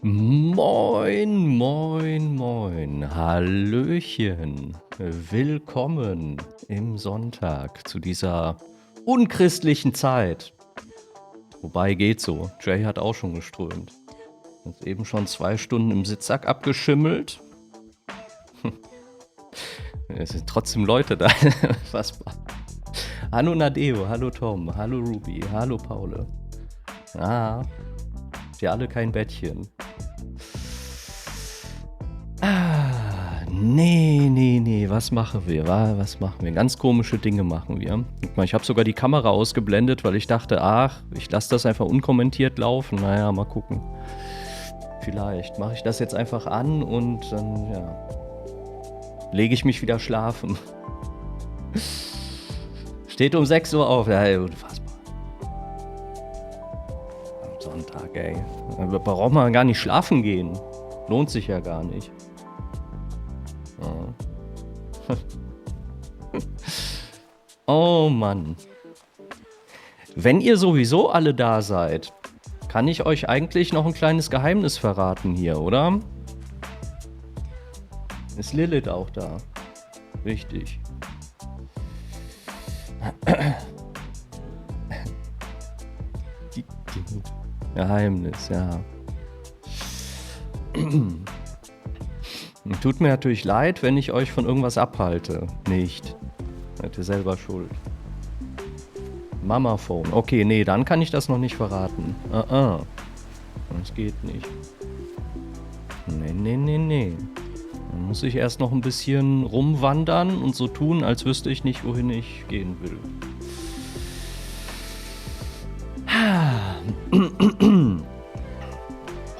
Moin, moin, moin, Hallöchen, willkommen im Sonntag zu dieser unchristlichen Zeit. Wobei geht so, Jay hat auch schon geströmt. Hat eben schon 2 Stunden im Sitzsack abgeschimmelt. Es sind trotzdem Leute da, was? Hallo Nadeo, hallo Tom, hallo Ruby, hallo Paule. Ah, habt ihr alle kein Bettchen? Nee, was machen wir? Was machen wir? Ganz komische Dinge machen wir. Guck mal, ich habe sogar die Kamera ausgeblendet, weil ich dachte, ach, ich lasse das einfach unkommentiert laufen. Naja, mal gucken. Vielleicht mache ich das jetzt einfach an und dann, ja, lege ich mich wieder schlafen. Steht um 6 Uhr auf. Ja, unfassbar. Am Sonntag, ey. Da braucht man gar nicht schlafen gehen. Lohnt sich ja gar nicht. Oh Mann. Wenn ihr sowieso alle da seid, kann ich euch eigentlich noch ein kleines Geheimnis verraten hier, oder? Ist Lilith auch da? Richtig. Geheimnis, ja. Tut mir natürlich leid, wenn ich euch von irgendwas abhalte. Nicht. Seid ihr selber schuld. Mama-Phone. Okay, nee, dann kann ich das noch nicht verraten. Das geht nicht. Nee. Dann muss ich erst noch ein bisschen rumwandern und so tun, als wüsste ich nicht, wohin ich gehen will.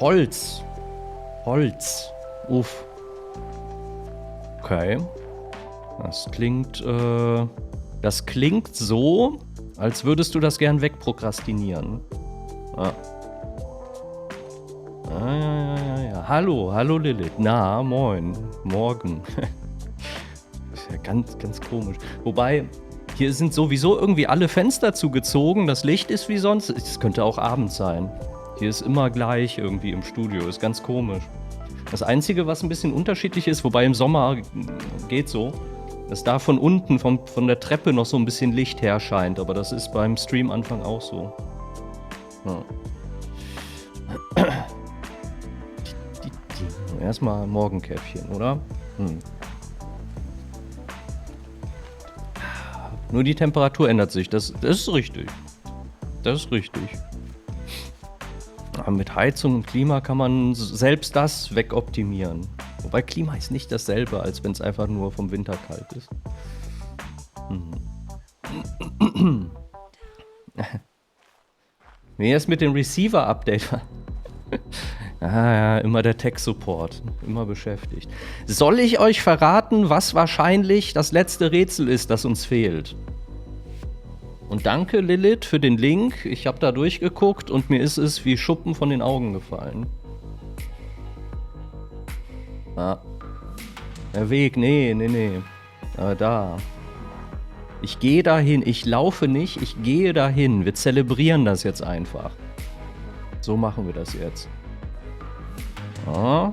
Holz. Uff. Okay. Das klingt so, als würdest du das gern wegprokrastinieren. Ja. Hallo Lilith. Na, moin. Morgen. Ist ja ganz komisch. Wobei, hier sind sowieso irgendwie alle Fenster zugezogen. Das Licht ist wie sonst. Es könnte auch Abend sein. Hier ist immer gleich irgendwie im Studio. Ist ganz komisch. Das Einzige, was ein bisschen unterschiedlich ist, wobei im Sommer geht so, dass da von unten, von der Treppe noch so ein bisschen Licht her scheint. Aber das ist beim Stream-Anfang auch so. Ja. Erstmal Morgenkäffchen, oder? Nur die Temperatur ändert sich. Das ist richtig. Aber mit Heizung und Klima kann man selbst das wegoptimieren. Wobei Klima ist nicht dasselbe, als wenn es einfach nur vom Winter kalt ist. Wie ist mit dem Receiver-Update? Ja, immer der Tech-Support. Immer beschäftigt. Soll ich euch verraten, was wahrscheinlich das letzte Rätsel ist, das uns fehlt? Und danke, Lilith, für den Link. Ich habe da durchgeguckt und mir ist es wie Schuppen von den Augen gefallen. Ah. Der Weg, nee. Da. Ich gehe dahin. Ich laufe nicht, ich gehe dahin. Wir zelebrieren das jetzt einfach. So machen wir das jetzt. Ah.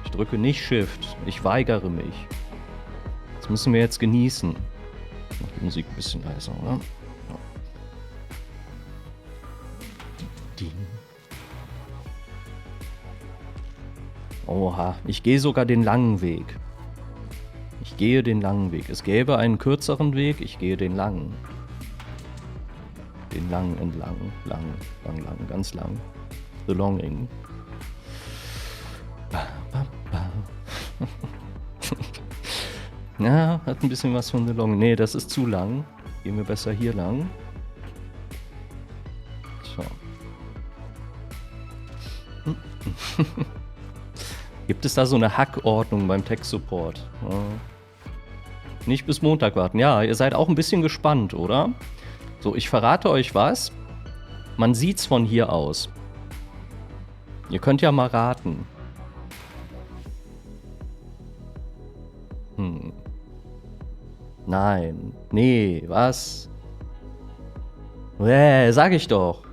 Ich drücke nicht Shift. Ich weigere mich. Das müssen wir jetzt genießen. Ich mach die Musik ein bisschen leiser, oder? Oha, ich gehe sogar den langen Weg. Es gäbe einen kürzeren Weg, ich gehe den langen. Den langen entlang. Lang, ganz lang. The Longing. Ja, hat ein bisschen was von The Long. Nee, das ist zu lang. Gehen wir besser hier lang. So. Gibt es da so eine Hackordnung beim Tech-Support? Ja. Nicht bis Montag warten. Ja, ihr seid auch ein bisschen gespannt, oder? So, ich verrate euch was. Man sieht's von hier aus. Ihr könnt ja mal raten. Nein. Nee, was? Sag ich doch.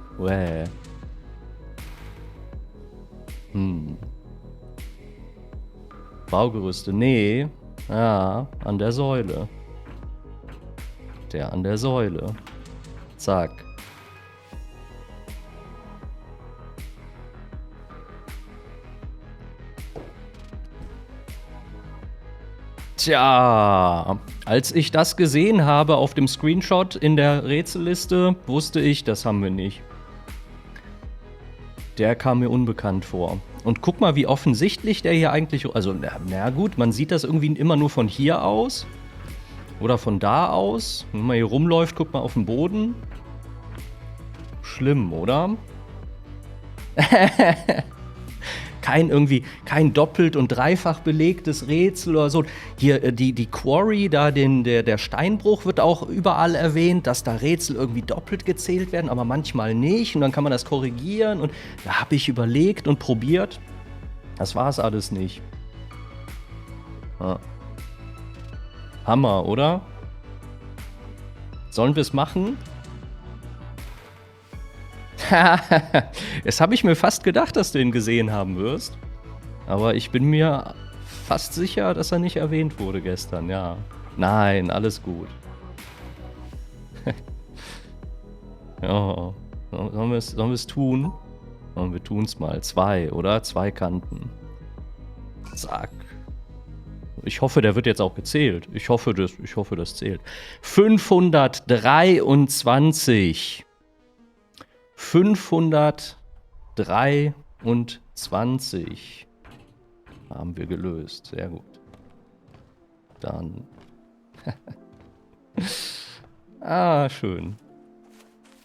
Baugerüste. Nee. Ja, an der Säule. Der an der Säule. Zack. Tja, als ich das gesehen habe auf dem Screenshot in der Rätselliste, wusste ich, das haben wir nicht. Der kam mir unbekannt vor. Und guck mal, wie offensichtlich der hier eigentlich... Also, na gut, man sieht das irgendwie immer nur von hier aus. Oder von da aus. Wenn man hier rumläuft, guckt man auf den Boden. Schlimm, oder? Kein doppelt und dreifach belegtes Rätsel oder so. Hier, die Quarry, da der Steinbruch wird auch überall erwähnt, dass da Rätsel irgendwie doppelt gezählt werden, aber manchmal nicht. Und dann kann man das korrigieren. Und da habe ich überlegt und probiert. Das war es alles nicht. Ja. Hammer, oder? Sollen wir es machen? Jetzt habe ich mir fast gedacht, dass du ihn gesehen haben wirst. Aber ich bin mir fast sicher, dass er nicht erwähnt wurde gestern, ja. Nein, alles gut. Ja, sollen wir es tun? Und wir tun es mal. 2, oder? 2 Kanten. Zack. Ich hoffe, der wird jetzt auch gezählt. Ich hoffe, das zählt. 523. 523 haben wir gelöst. Sehr gut. Dann. Schön.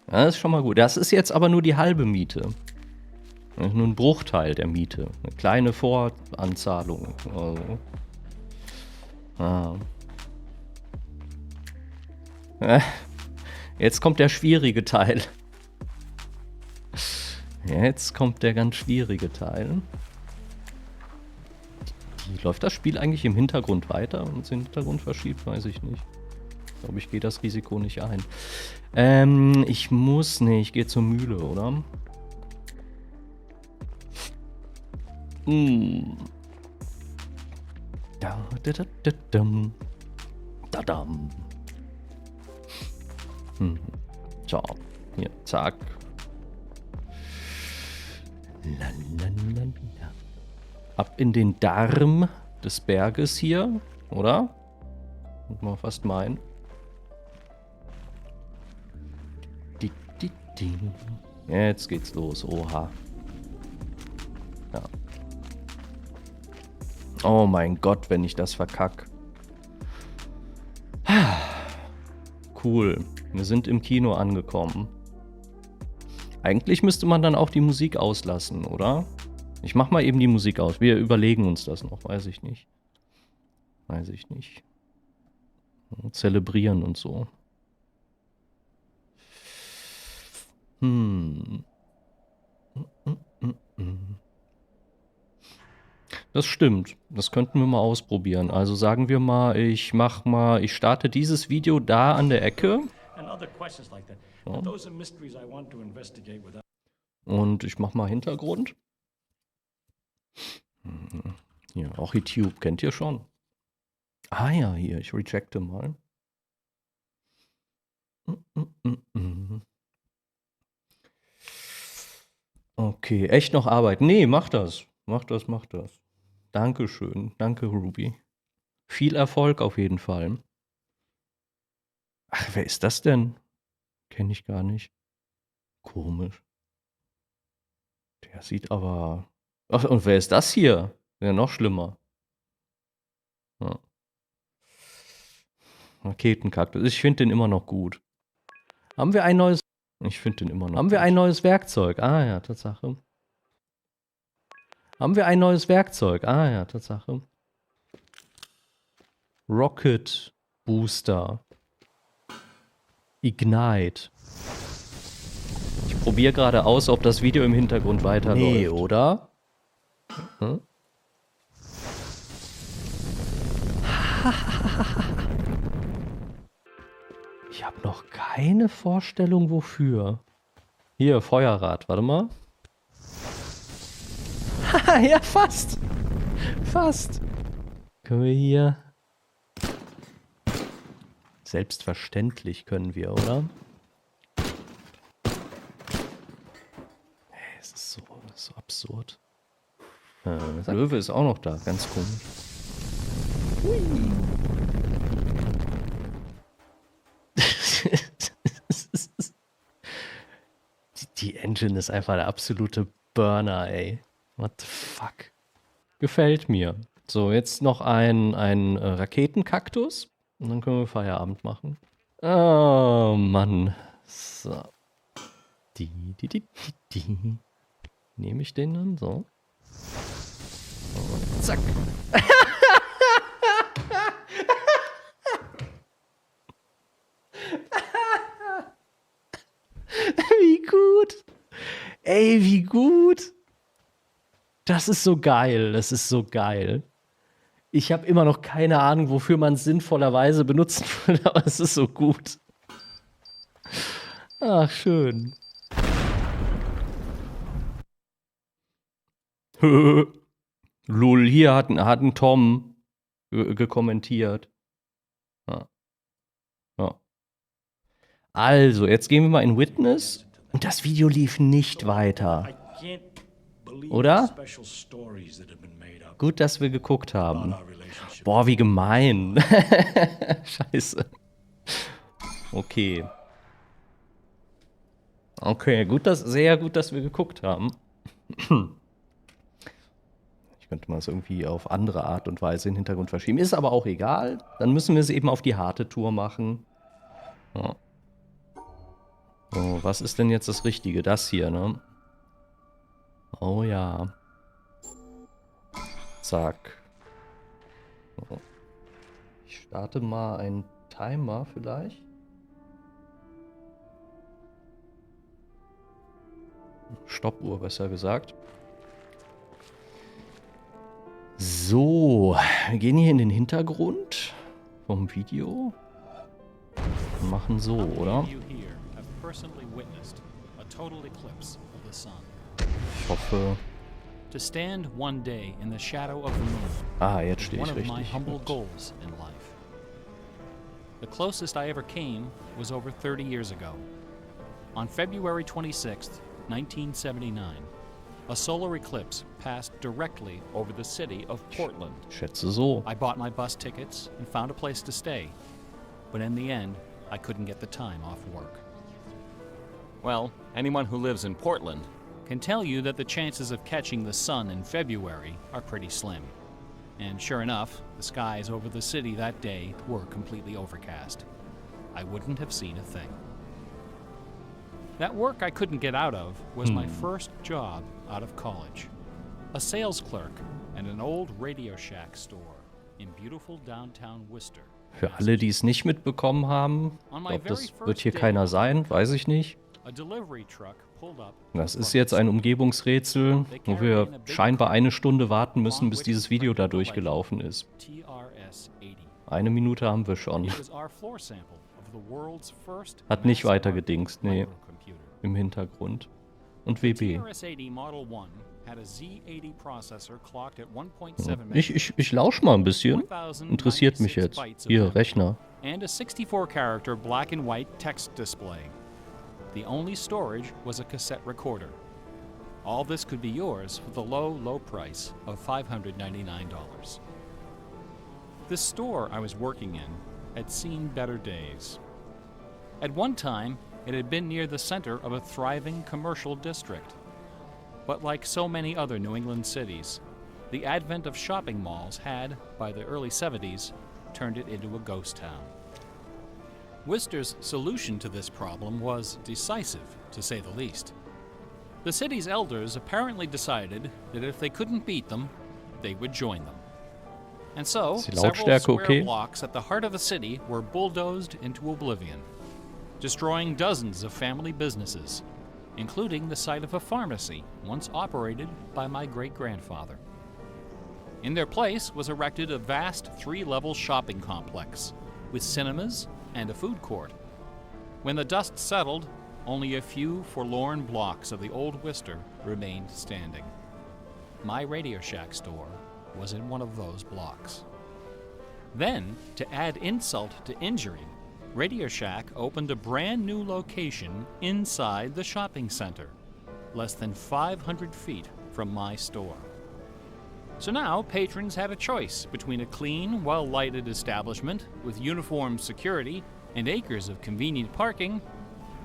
Das ist schon mal gut. Das ist jetzt aber nur die halbe Miete. Das ist nur ein Bruchteil der Miete. Eine kleine Voranzahlung. Also. Jetzt kommt der schwierige Teil. Jetzt kommt der ganz schwierige Teil. Läuft das Spiel eigentlich im Hintergrund weiter und es im Hintergrund verschiebt? Weiß ich nicht. Ich glaube, ich gehe das Risiko nicht ein. Ich muss nicht. Ich gehe zur Mühle, oder? So, hier, zack. Ab in den Darm des Berges hier, oder? Muss man fast meinen. Jetzt geht's los, oha. Ja. Oh mein Gott, wenn ich das verkack. Cool, wir sind im Kino angekommen. Eigentlich müsste man dann auch die Musik auslassen, oder? Ich mach mal eben die Musik aus. Wir überlegen uns das noch, weiß ich nicht. Weiß ich nicht. Zelebrieren und so. Das stimmt. Das könnten wir mal ausprobieren. Also sagen wir mal, ich starte dieses Video da an der Ecke. So. Und ich mach mal Hintergrund. Hier, auch YouTube kennt ihr schon. Ah ja, hier, ich rejecte mal. Okay, echt noch Arbeit? Nee, mach das. Mach das. Dankeschön. Danke, Ruby. Viel Erfolg auf jeden Fall. Ach, wer ist das denn? Kenne ich gar nicht. Komisch. Der sieht aber... Ach, und wer ist das hier? Ja, noch schlimmer. Ja. Raketenkaktus. Ich finde den immer noch gut. Haben wir ein neues... Ich finde den immer noch Haben wir ein neues Werkzeug? Ah ja, Tatsache. Haben wir ein neues Werkzeug? Ah ja, Tatsache. Rocket Booster. Ignite. Ich probiere gerade aus, ob das Video im Hintergrund weiterläuft. Nee, oder? Hm? Ich habe noch keine Vorstellung, wofür. Hier, Feuerrad. Warte mal. Ja, fast. Fast. Können wir hier... Selbstverständlich können wir, oder? Hey, es ist so absurd. Der Löwe ist auch noch da, ganz komisch. Hui. Die Engine ist einfach der absolute Burner, ey. What the fuck? Gefällt mir. So, jetzt noch ein Raketenkaktus. Und dann können wir Feierabend machen. Oh, Mann. So. Die. Nehme ich den dann so? Und zack. Wie gut. Ey, wie gut. Das ist so geil. Das ist so geil. Ich habe immer noch keine Ahnung, wofür man es sinnvollerweise benutzen würde, aber es ist so gut. Ach, schön. Lul, hier hat ein Tom gekommentiert. Ja. Ja. Also, jetzt gehen wir mal in Witness. Und das Video lief nicht weiter. Oder? Gut, dass wir geguckt haben. Boah, wie gemein. Scheiße. Okay. Okay, sehr gut, dass wir geguckt haben. Ich könnte mal es irgendwie auf andere Art und Weise in den Hintergrund verschieben. Ist aber auch egal. Dann müssen wir es eben auf die harte Tour machen. Ja. So, was ist denn jetzt das Richtige? Das hier, ne? Oh ja. Zack. So. Ich starte mal einen Timer vielleicht. Stoppuhr, besser gesagt. So, wir gehen hier in den Hintergrund vom Video und machen so, oder? Ich hoffe... Ah, jetzt stehe ich richtig. The closest I ever came was over 30 years ago. On February 26th, 1979, a solar eclipse passed directly over the city of Portland. Schätze so. I bought my bus tickets and found a place to stay, but in the end, I couldn't get the time off work. Well, anyone who lives in Portland can tell you that the chances of catching the sun in February are pretty slim. And sure enough, the skies over the city that day were completely overcast. I wouldn't have seen a thing. That work I couldn't get out of was my first job out of college. A sales clerk at an old Radio Shack store in beautiful downtown Worcester. Für alle, die es nicht mitbekommen haben, ich glaube, das wird hier keiner sein, weiß ich nicht. Das ist jetzt ein Umgebungsrätsel, wo wir scheinbar eine Stunde warten müssen, bis dieses Video da durchgelaufen ist. 1 Minute haben wir schon. Hat nicht weiter gedingst, nee. Im Hintergrund. Und WB. Ich lausch mal ein bisschen. Interessiert mich jetzt. Hier, Rechner. And a 64-character black and white text display. The only storage was a cassette recorder. All this could be yours for the low price of $599. The store I was working in had seen better days. At one time, it had been near the center of a thriving commercial district. But like so many other New England cities, the advent of shopping malls had, by the early 70s, turned it into a ghost town. Worcester's solution to this problem was decisive, to say the least. The city's elders apparently decided that if they couldn't beat them, they would join them. And so, several square blocks at the heart of the city were bulldozed into oblivion, destroying dozens of family businesses, including the site of a pharmacy once operated by my great-grandfather. In their place was erected a vast 3-level shopping complex with cinemas and a food court. When the dust settled, only a few forlorn blocks of the old Worcester remained standing. my Radio Shack store was in one of those blocks. Then, to add insult to injury, Radio Shack opened a brand new location inside the shopping center, less than 500 feet from my store. So now patrons had a choice between a clean, well-lighted establishment with uniformed security and acres of convenient parking,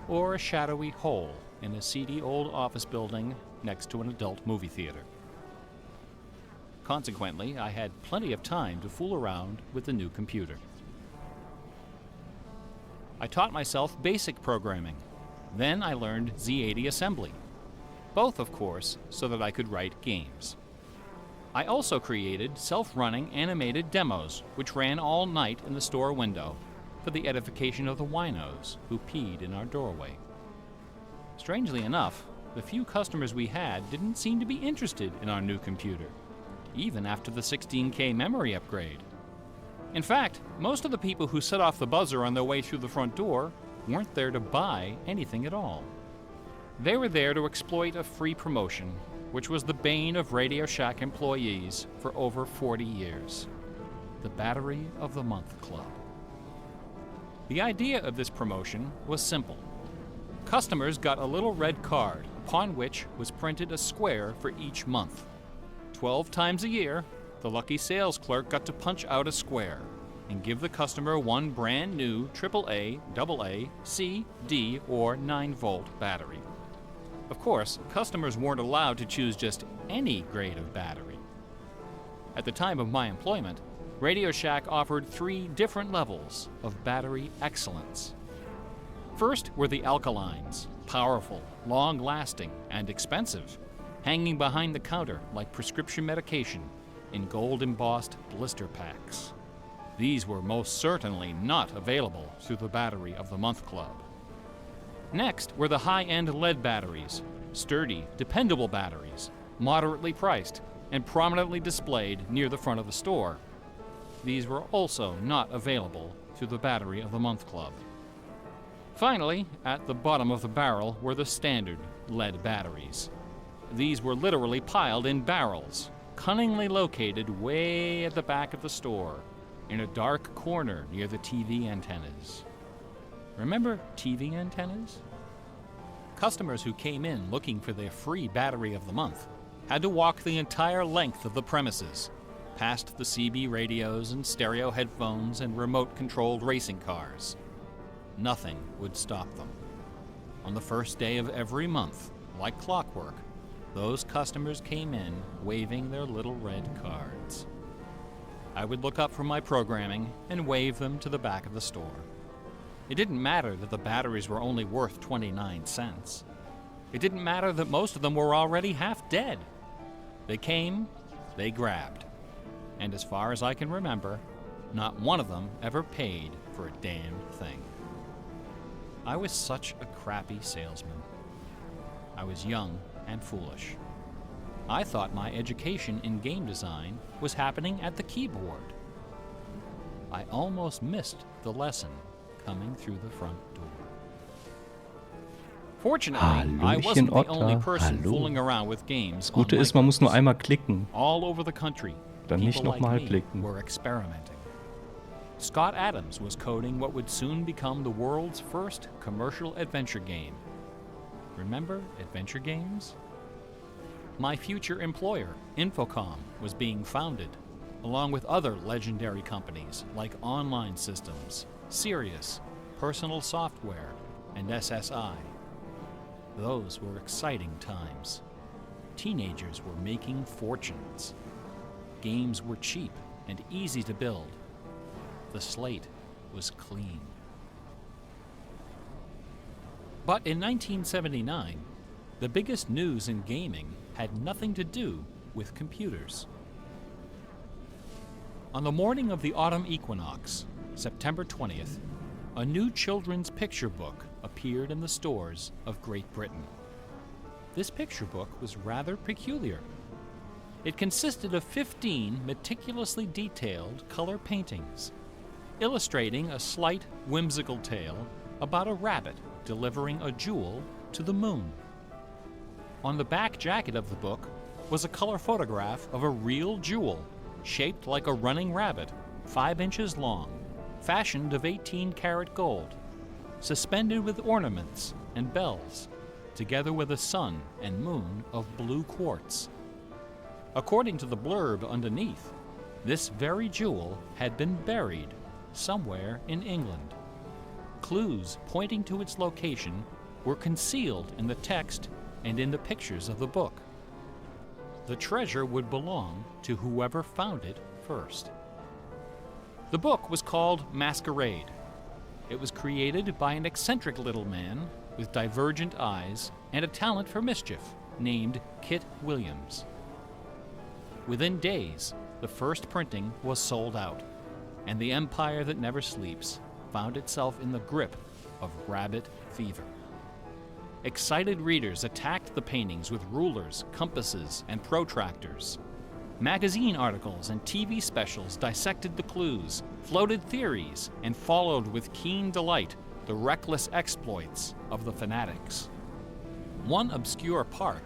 or a shadowy hole in a seedy old office building next to an adult movie theater. Consequently, I had plenty of time to fool around with the new computer. I taught myself basic programming. Then I learned Z80 assembly. Both, of course, so that I could write games. I also created self-running animated demos, which ran all night in the store window for the edification of the winos who peed in our doorway. Strangely enough, the few customers we had didn't seem to be interested in our new computer, even after the 16K memory upgrade. In fact, most of the people who set off the buzzer on their way through the front door weren't there to buy anything at all. They were there to exploit a free promotion, which was the bane of Radio Shack employees for over 40 years. The Battery of the Month Club. The idea of this promotion was simple. Customers got a little red card upon which was printed a square for each month. 12 times a year, the lucky sales clerk got to punch out a square and give the customer one brand new AAA, AA, C, D, or 9-volt battery. Of course, customers weren't allowed to choose just any grade of battery. At the time of my employment, Radio Shack offered 3 different levels of battery excellence. First were the alkalines, powerful, long-lasting, and expensive, hanging behind the counter like prescription medication in gold-embossed blister packs. These were most certainly not available through the Battery of the Month Club. Next were the high-end lead batteries, sturdy, dependable batteries, moderately priced, and prominently displayed near the front of the store. These were also not available through the Battery of the Month Club. Finally, at the bottom of the barrel were the standard lead batteries. These were literally piled in barrels, cunningly located way at the back of the store, in a dark corner near the TV antennas. Remember TV antennas? Customers who came in looking for their free Battery of the Month had to walk the entire length of the premises, past the CB radios and stereo headphones and remote-controlled racing cars. Nothing would stop them. On the first day of every month, like clockwork, those customers came in waving their little red cards. I would look up from my programming and wave them to the back of the store. It didn't matter that the batteries were only worth 29 cents. It didn't matter that most of them were already half dead. They came, they grabbed. And as far as I can remember, not one of them ever paid for a damn thing. I was such a crappy salesman. I was young and foolish. I thought my education in game design was happening at the keyboard. I almost missed the lesson coming through the front door. Fortunately, I wasn't the only person fooling around with games. Das Gute ist, man muss nur einmal klicken. All over the country, Dann nicht people like nochmal me klicken. were experimenting. Scott Adams was coding what would soon become the world's first commercial adventure game. Remember adventure games? My future employer, Infocom, was being founded, along with other legendary companies like Online Systems, Sirius, Personal Software, and SSI. Those were exciting times. Teenagers were making fortunes. Games were cheap and easy to build. The slate was clean. But in 1979, the biggest news in gaming had nothing to do with computers. On the morning of the autumn equinox, September 20th, a new children's picture book appeared in the stores of Great Britain. This picture book was rather peculiar. It consisted of 15 meticulously detailed color paintings, illustrating a slight whimsical tale about a rabbit delivering a jewel to the moon. On the back jacket of the book was a color photograph of a real jewel, shaped like a running rabbit, 5 inches long, fashioned of 18-karat gold, suspended with ornaments and bells, together with a sun and moon of blue quartz. According to the blurb underneath, this very jewel had been buried somewhere in England. Clues pointing to its location were concealed in the text and in the pictures of the book. The treasure would belong to whoever found it first. The book was called Masquerade. It was created by an eccentric little man with divergent eyes and a talent for mischief named Kit Williams. Within days, the first printing was sold out, and the empire that never sleeps found itself in the grip of rabbit fever. Excited readers attacked the paintings with rulers, compasses, and protractors. Magazine articles and TV specials dissected the clues, floated theories, and followed with keen delight the reckless exploits of the fanatics. One obscure park,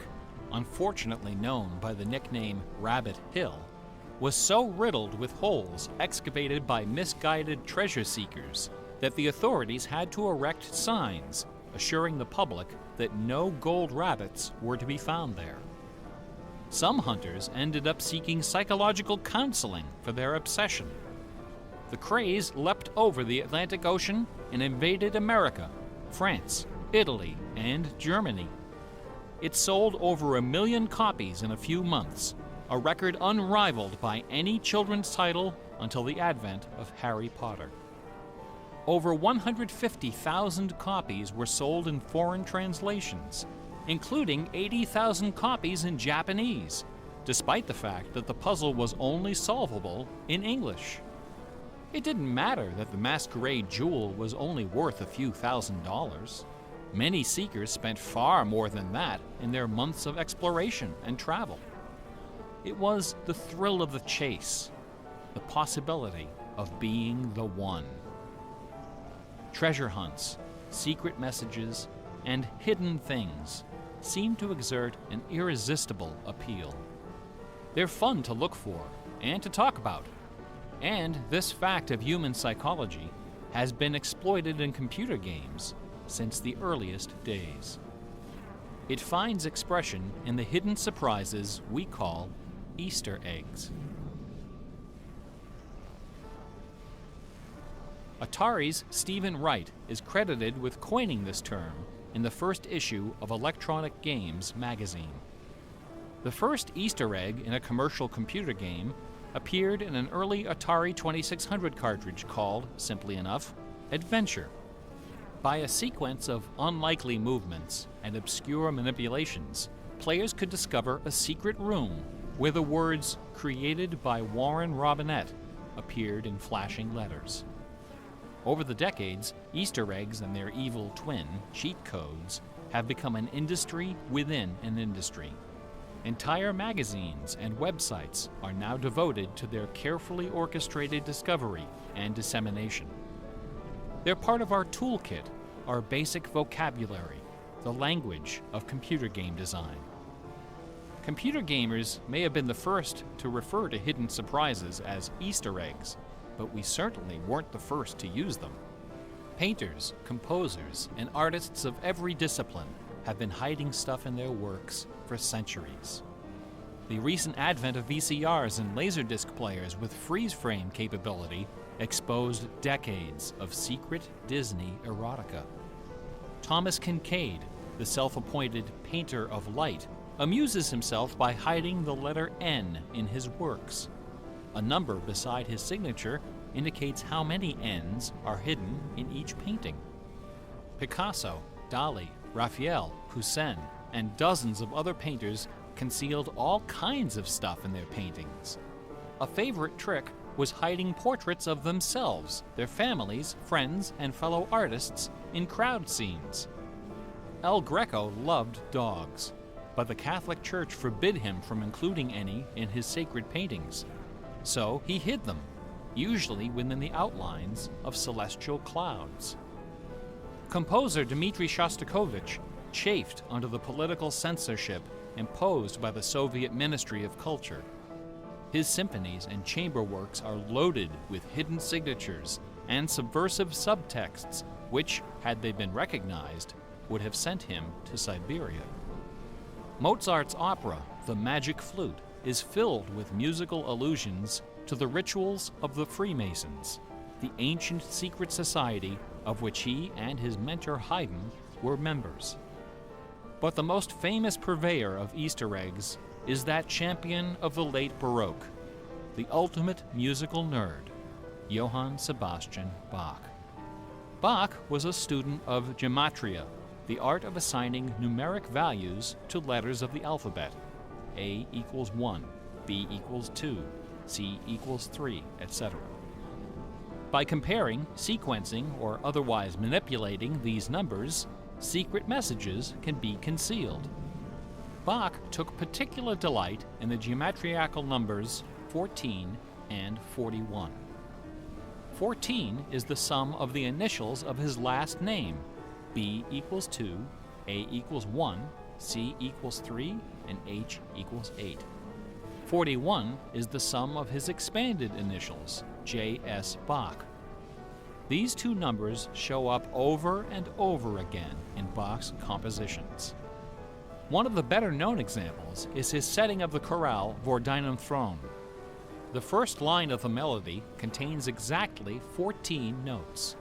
unfortunately known by the nickname Rabbit Hill, was so riddled with holes excavated by misguided treasure seekers that the authorities had to erect signs assuring the public that no gold rabbits were to be found there. Some hunters ended up seeking psychological counseling for their obsession. The craze leapt over the Atlantic Ocean and invaded America, France, Italy, and Germany. It sold over 1 million copies in a few months, a record unrivaled by any children's title until the advent of Harry Potter. Over 150,000 copies were sold in foreign translations, including 80,000 copies in Japanese, despite the fact that the puzzle was only solvable in English. It didn't matter that the Masquerade jewel was only worth a few $1,000s. Many seekers spent far more than that in their months of exploration and travel. It was the thrill of the chase, the possibility of being the one. Treasure hunts, secret messages, and hidden things seem to exert an irresistible appeal. They're fun to look for and to talk about, and this fact of human psychology has been exploited in computer games since the earliest days. It finds expression in the hidden surprises we call Easter eggs. Atari's Stephen Wright is credited with coining this term in the first issue of Electronic Games magazine. The first Easter egg in a commercial computer game appeared in an early Atari 2600 cartridge called, simply enough, Adventure. By a sequence of unlikely movements and obscure manipulations, players could discover a secret room where the words "Created by Warren Robinette" appeared in flashing letters. Over the decades, Easter eggs and their evil twin, cheat codes, have become an industry within an industry. Entire magazines and websites are now devoted to their carefully orchestrated discovery and dissemination. They're part of our toolkit, our basic vocabulary, the language of computer game design. Computer gamers may have been the first to refer to hidden surprises as Easter eggs, but we certainly weren't the first to use them. Painters, composers, and artists of every discipline have been hiding stuff in their works for centuries. The recent advent of VCRs and Laserdisc players with freeze-frame capability exposed decades of secret Disney erotica. Thomas Kincaid, the self-appointed painter of light, amuses himself by hiding the letter N in his works. A number beside his signature indicates how many N's are hidden in each painting. Picasso, Dali, Raphael, Poussin, and dozens of other painters concealed all kinds of stuff in their paintings. A favorite trick was hiding portraits of themselves, their families, friends, and fellow artists in crowd scenes. El Greco loved dogs, but the Catholic Church forbid him from including any in his sacred paintings. So he hid them, usually within the outlines of celestial clouds. Composer Dmitri Shostakovich chafed under the political censorship imposed by the Soviet Ministry of Culture. His symphonies and chamber works are loaded with hidden signatures and subversive subtexts which, had they been recognized, would have sent him to Siberia. Mozart's opera, The Magic Flute, is filled with musical allusions to the rituals of the Freemasons, the ancient secret society of which he and his mentor Haydn were members. But the most famous purveyor of Easter eggs is that champion of the late Baroque, the ultimate musical nerd, Johann Sebastian Bach. Bach was a student of gematria, the art of assigning numeric values to letters of the alphabet. A equals 1, B equals 2, C equals 3, etc. By comparing, sequencing, or otherwise manipulating these numbers, secret messages can be concealed. Bach took particular delight in the geometrical numbers 14 and 41. 14 is the sum of the initials of his last name. B equals 2, A equals 1, C equals 3, and H equals 8. 41 is the sum of his expanded initials, J.S. Bach. These two numbers show up over and over again in Bach's compositions. One of the better-known examples is his setting of the chorale Vor deinem Thron. The first line of the melody contains exactly 14 notes,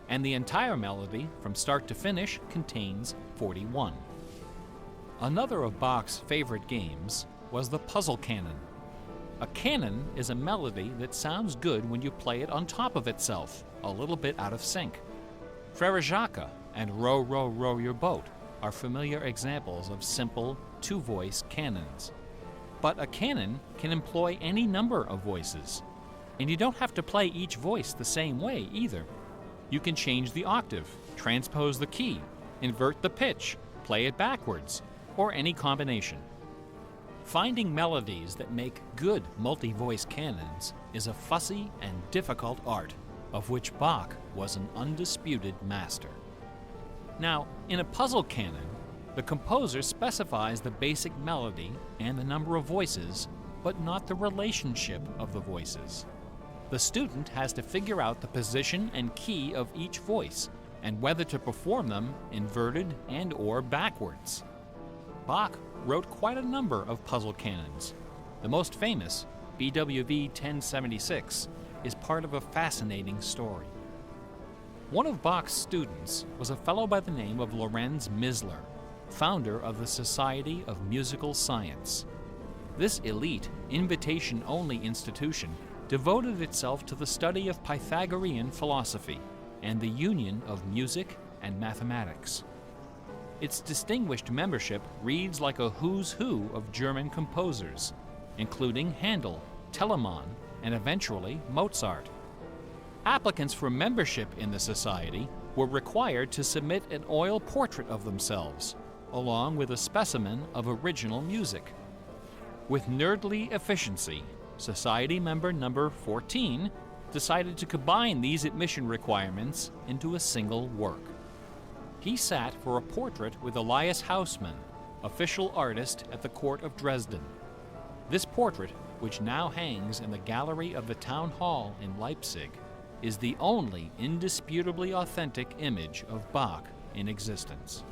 and the entire melody, from start to finish, contains 41. Another of Bach's favorite games was the puzzle canon. A canon is a melody that sounds good when you play it on top of itself, a little bit out of sync. Frere Jacques and Row, Row, Row Your Boat are familiar examples of simple two-voice canons. But a canon can employ any number of voices, and you don't have to play each voice the same way either. You can change the octave, transpose the key, invert the pitch, play it backwards, or any combination. Finding melodies that make good multi-voice canons is a fussy and difficult art, of which Bach was an undisputed master. Now, in a puzzle canon, the composer specifies the basic melody and the number of voices, but not the relationship of the voices. The student has to figure out the position and key of each voice, and whether to perform them inverted and/or backwards. Bach wrote quite a number of puzzle canons. The most famous, BWV 1076, is part of a fascinating story. One of Bach's students was a fellow by the name of Lorenz Misler, founder of the Society of Musical Science. This elite, invitation-only institution devoted itself to the study of Pythagorean philosophy and the union of music and mathematics. Its distinguished membership reads like a who's who of German composers, including Handel, Telemann, and eventually Mozart. Applicants for membership in the society were required to submit an oil portrait of themselves, along with a specimen of original music. With nerdly efficiency, Society member number 14 decided to combine these admission requirements into a single work. He sat for a portrait with Elias Haussmann, official artist at the court of Dresden. This portrait, which now hangs in the gallery of the town hall in Leipzig, is the only indisputably authentic image of Bach in existence.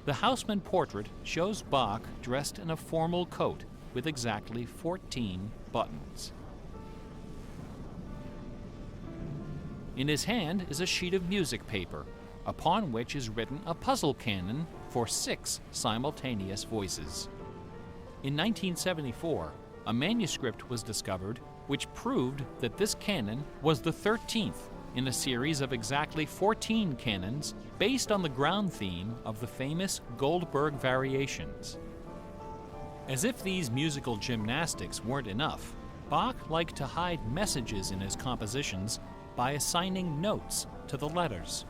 The Haussmann portrait shows Bach dressed in a formal coat with exactly 14 buttons. In his hand is a sheet of music paper, upon which is written a puzzle canon for 6 simultaneous voices. In 1974, a manuscript was discovered which proved that this canon was the 13th in a series of exactly 14 canons based on the ground theme of the famous Goldberg variations. As if these musical gymnastics weren't enough, Bach liked to hide messages in his compositions by assigning notes to the letters.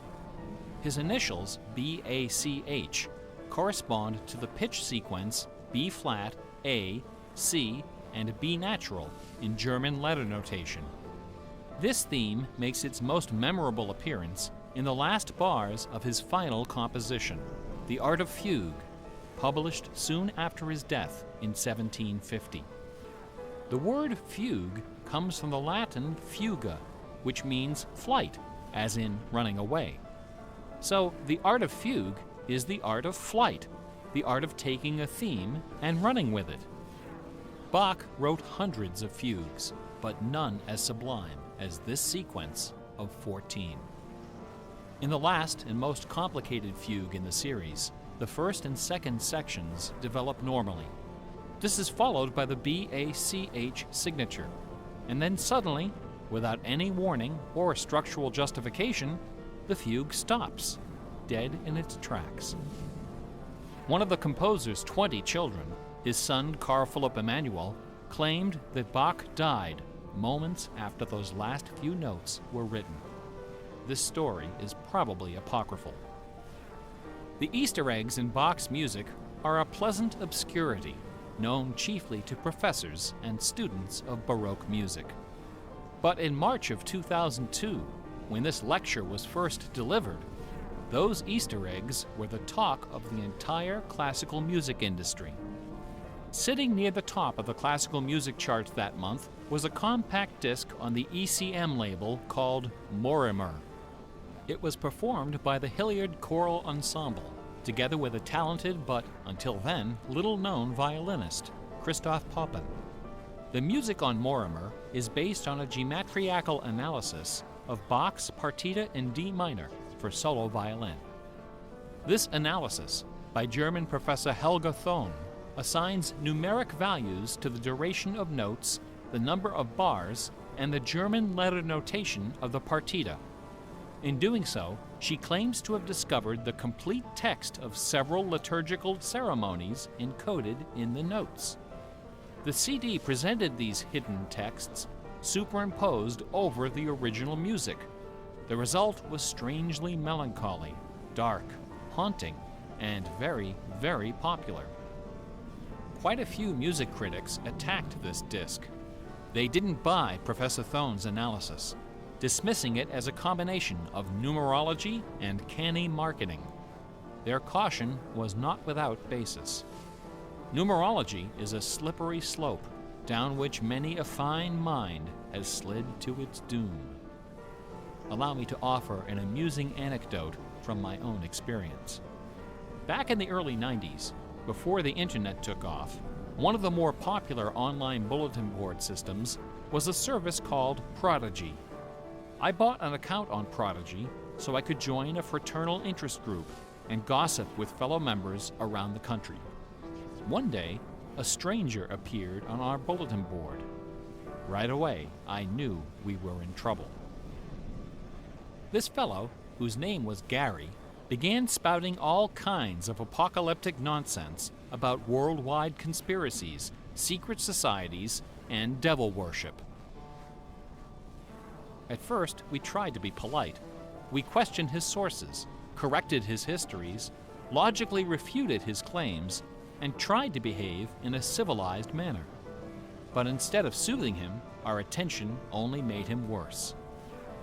His initials, B-A-C-H, correspond to the pitch sequence B-flat, A, C, and B natural in German letter notation. This theme makes its most memorable appearance in the last bars of his final composition. The Art of Fugue, published soon after his death in 1750. The word fugue comes from the Latin fuga, which means flight, as in running away. So the art of fugue is the art of flight, the art of taking a theme and running with it. Bach wrote hundreds of fugues, but none as sublime as this sequence of 14. In the last and most complicated fugue in the series, the first and second sections develop normally. This is followed by the BACH signature, and then suddenly, without any warning or structural justification, the fugue stops, dead in its tracks. One of the composer's 20 children, his son Carl Philipp Emanuel, claimed that Bach died moments after those last few notes were written. This story is probably apocryphal. The Easter eggs in Bach's music are a pleasant obscurity, known chiefly to professors and students of Baroque music. But in March of 2002, when this lecture was first delivered, those Easter eggs were the talk of the entire classical music industry. Sitting near the top of the classical music charts that month was a compact disc on the ECM label called Mortimer. It was performed by the Hilliard Choral Ensemble, together with a talented but, until then, little-known violinist, Christoph Poppen. The music on Mortimer is based on a geometrical analysis of Bach's Partita in D minor for solo violin. This analysis, by German professor Helga Thon, assigns numeric values to the duration of notes, the number of bars, and the German letter notation of the partita. In doing so, she claims to have discovered the complete text of several liturgical ceremonies encoded in the notes. The CD presented these hidden texts superimposed over the original music. The result was strangely melancholy, dark, haunting, and very, very popular. Quite a few music critics attacked this disc. They didn't buy Professor Thon's analysis, dismissing it as a combination of numerology and canny marketing. Their caution was not without basis. Numerology is a slippery slope down which many a fine mind has slid to its doom. Allow me to offer an amusing anecdote from my own experience. Back in the early 90s, before the internet took off, one of the more popular online bulletin board systems was a service called Prodigy. I bought an account on Prodigy so I could join a fraternal interest group and gossip with fellow members around the country. One day, a stranger appeared on our bulletin board. Right away, I knew we were in trouble. This fellow, whose name was Gary, began spouting all kinds of apocalyptic nonsense about worldwide conspiracies, secret societies, and devil worship. At first, we tried to be polite. We questioned his sources, corrected his histories, logically refuted his claims, and tried to behave in a civilized manner. But instead of soothing him, our attention only made him worse.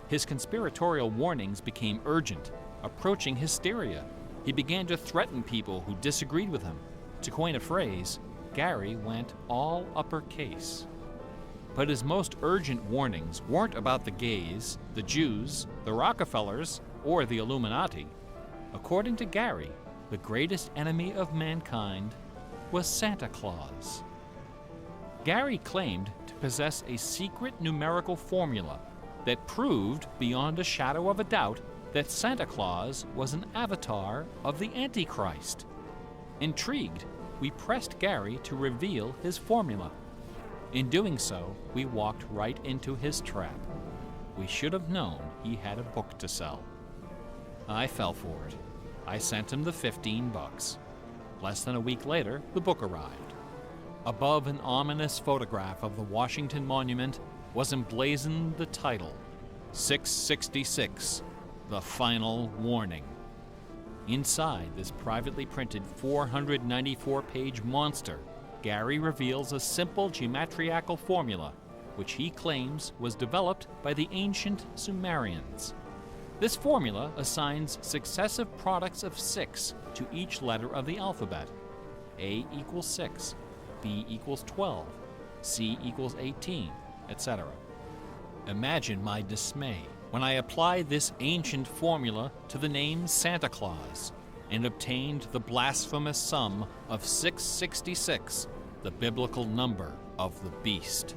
His conspiratorial warnings became urgent, approaching hysteria. He began to threaten people who disagreed with him. To coin a phrase, Gary went all uppercase. But his most urgent warnings weren't about the gays, the Jews, the Rockefellers, or the Illuminati. According to Gary, the greatest enemy of mankind was Santa Claus. Gary claimed to possess a secret numerical formula that proved beyond a shadow of a doubt that Santa Claus was an avatar of the Antichrist. Intrigued, we pressed Gary to reveal his formula. In doing so, we walked right into his trap. We should have known he had a book to sell. I fell for it. I sent him the $15. Less than a week later, the book arrived. Above an ominous photograph of the Washington Monument was emblazoned the title, 666, The Final Warning. Inside this privately printed 494-page monster, Gary reveals a simple geometrical formula, which he claims was developed by the ancient Sumerians. This formula assigns successive products of 6 to each letter of the alphabet. A equals 6, B equals 12, C equals 18, etc. Imagine my dismay when I applied this ancient formula to the name Santa Claus and obtained the blasphemous sum of 666, the biblical number of the beast.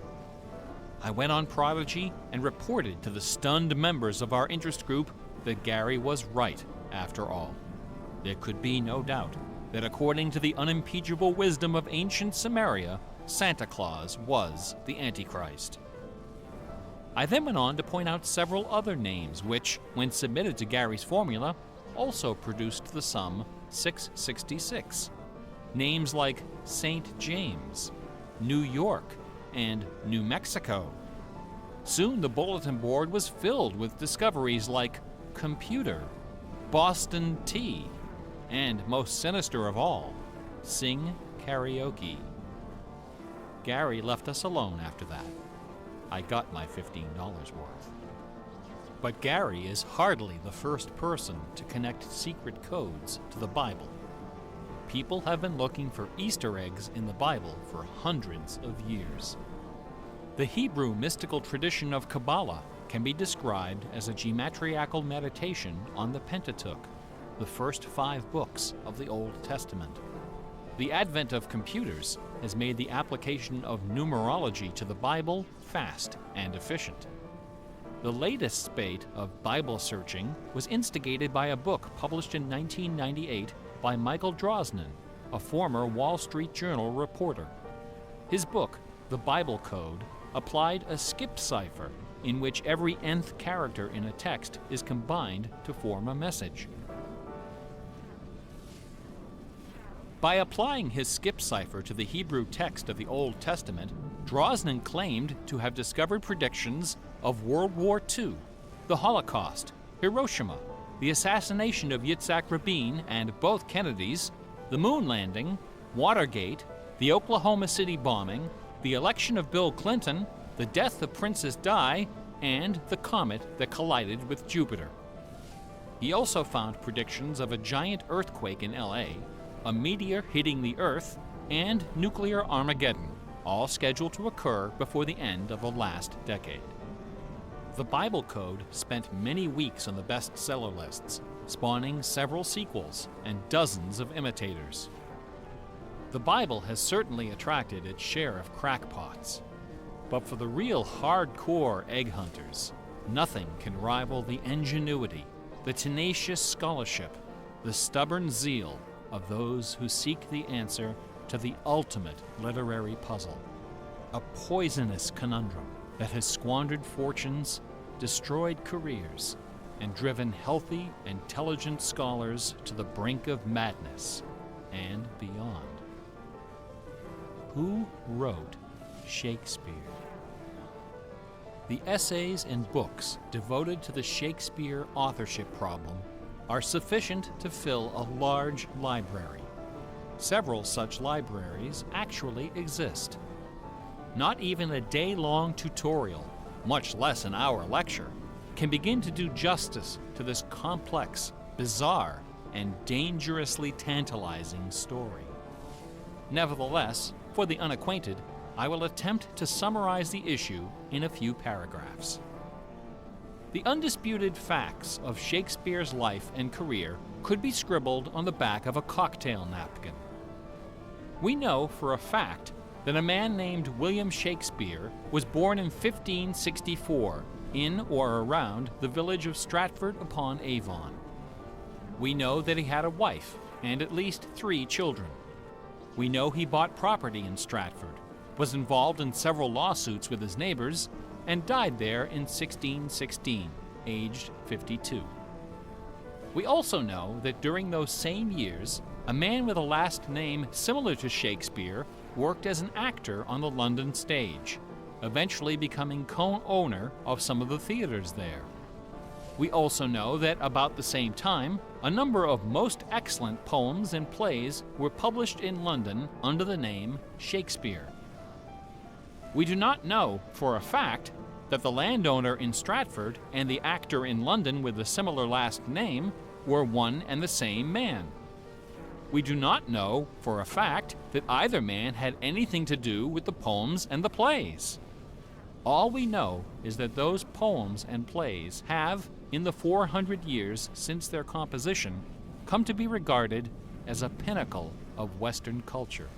I went on Prodigy and reported to the stunned members of our interest group that Gary was right after all. There could be no doubt that according to the unimpeachable wisdom of ancient Samaria, Santa Claus was the Antichrist. I then went on to point out several other names which, when submitted to Gary's formula, also produced the sum 666. Names like St. James, New York, and New Mexico. Soon the bulletin board was filled with discoveries like computer, Boston tea, and most sinister of all, sing karaoke. Gary left us alone after that. I got my $15 worth. But Gary is hardly the first person to connect secret codes to the Bible. People have been looking for Easter eggs in the Bible for hundreds of years. The Hebrew mystical tradition of Kabbalah can be described as a geometrical meditation on the Pentateuch, the first 5 books of the Old Testament. The advent of computers has made the application of numerology to the Bible fast and efficient. The latest spate of Bible searching was instigated by a book published in 1998 by Michael Drosnin, a former Wall Street Journal reporter. His book, The Bible Code, applied a skip cipher in which every nth character in a text is combined to form a message. By applying his skip cipher to the Hebrew text of the Old Testament, Drosnin claimed to have discovered predictions of World War II, the Holocaust, Hiroshima, the assassination of Yitzhak Rabin and both Kennedys, the moon landing, Watergate, the Oklahoma City bombing, the election of Bill Clinton, the death of Princess Di, and the comet that collided with Jupiter. He also found predictions of a giant earthquake in LA, a meteor hitting the Earth, and nuclear Armageddon, all scheduled to occur before the end of the last decade. The Bible Code spent many weeks on the bestseller lists, spawning several sequels and dozens of imitators. The Bible has certainly attracted its share of crackpots, but for the real hardcore egg hunters, nothing can rival the ingenuity, the tenacious scholarship, the stubborn zeal of those who seek the answer to the ultimate literary puzzle, a poisonous conundrum that has squandered fortunes, destroyed careers, and driven healthy, intelligent scholars to the brink of madness and beyond. Who wrote Shakespeare? The essays and books devoted to the Shakespeare authorship problem are sufficient to fill a large library. Several such libraries actually exist. Not even a day-long tutorial, much less an hour lecture, can begin to do justice to this complex, bizarre, and dangerously tantalizing story. Nevertheless, for the unacquainted, I will attempt to summarize the issue in a few paragraphs. The undisputed facts of Shakespeare's life and career could be scribbled on the back of a cocktail napkin. We know for a fact that a man named William Shakespeare was born in 1564 in or around the village of Stratford-upon-Avon. We know that he had a wife and at least 3 children. We know he bought property in Stratford, was involved in several lawsuits with his neighbors, and died there in 1616, aged 52. We also know that during those same years, a man with a last name similar to Shakespeare worked as an actor on the London stage, eventually becoming co-owner of some of the theaters there. We also know that about the same time, a number of most excellent poems and plays were published in London under the name Shakespeare. We do not know for a fact that the landowner in Stratford and the actor in London with a similar last name were one and the same man. We do not know for a fact that either man had anything to do with the poems and the plays. All we know is that those poems and plays have, in the 400 years since their composition, come to be regarded as a pinnacle of Western culture.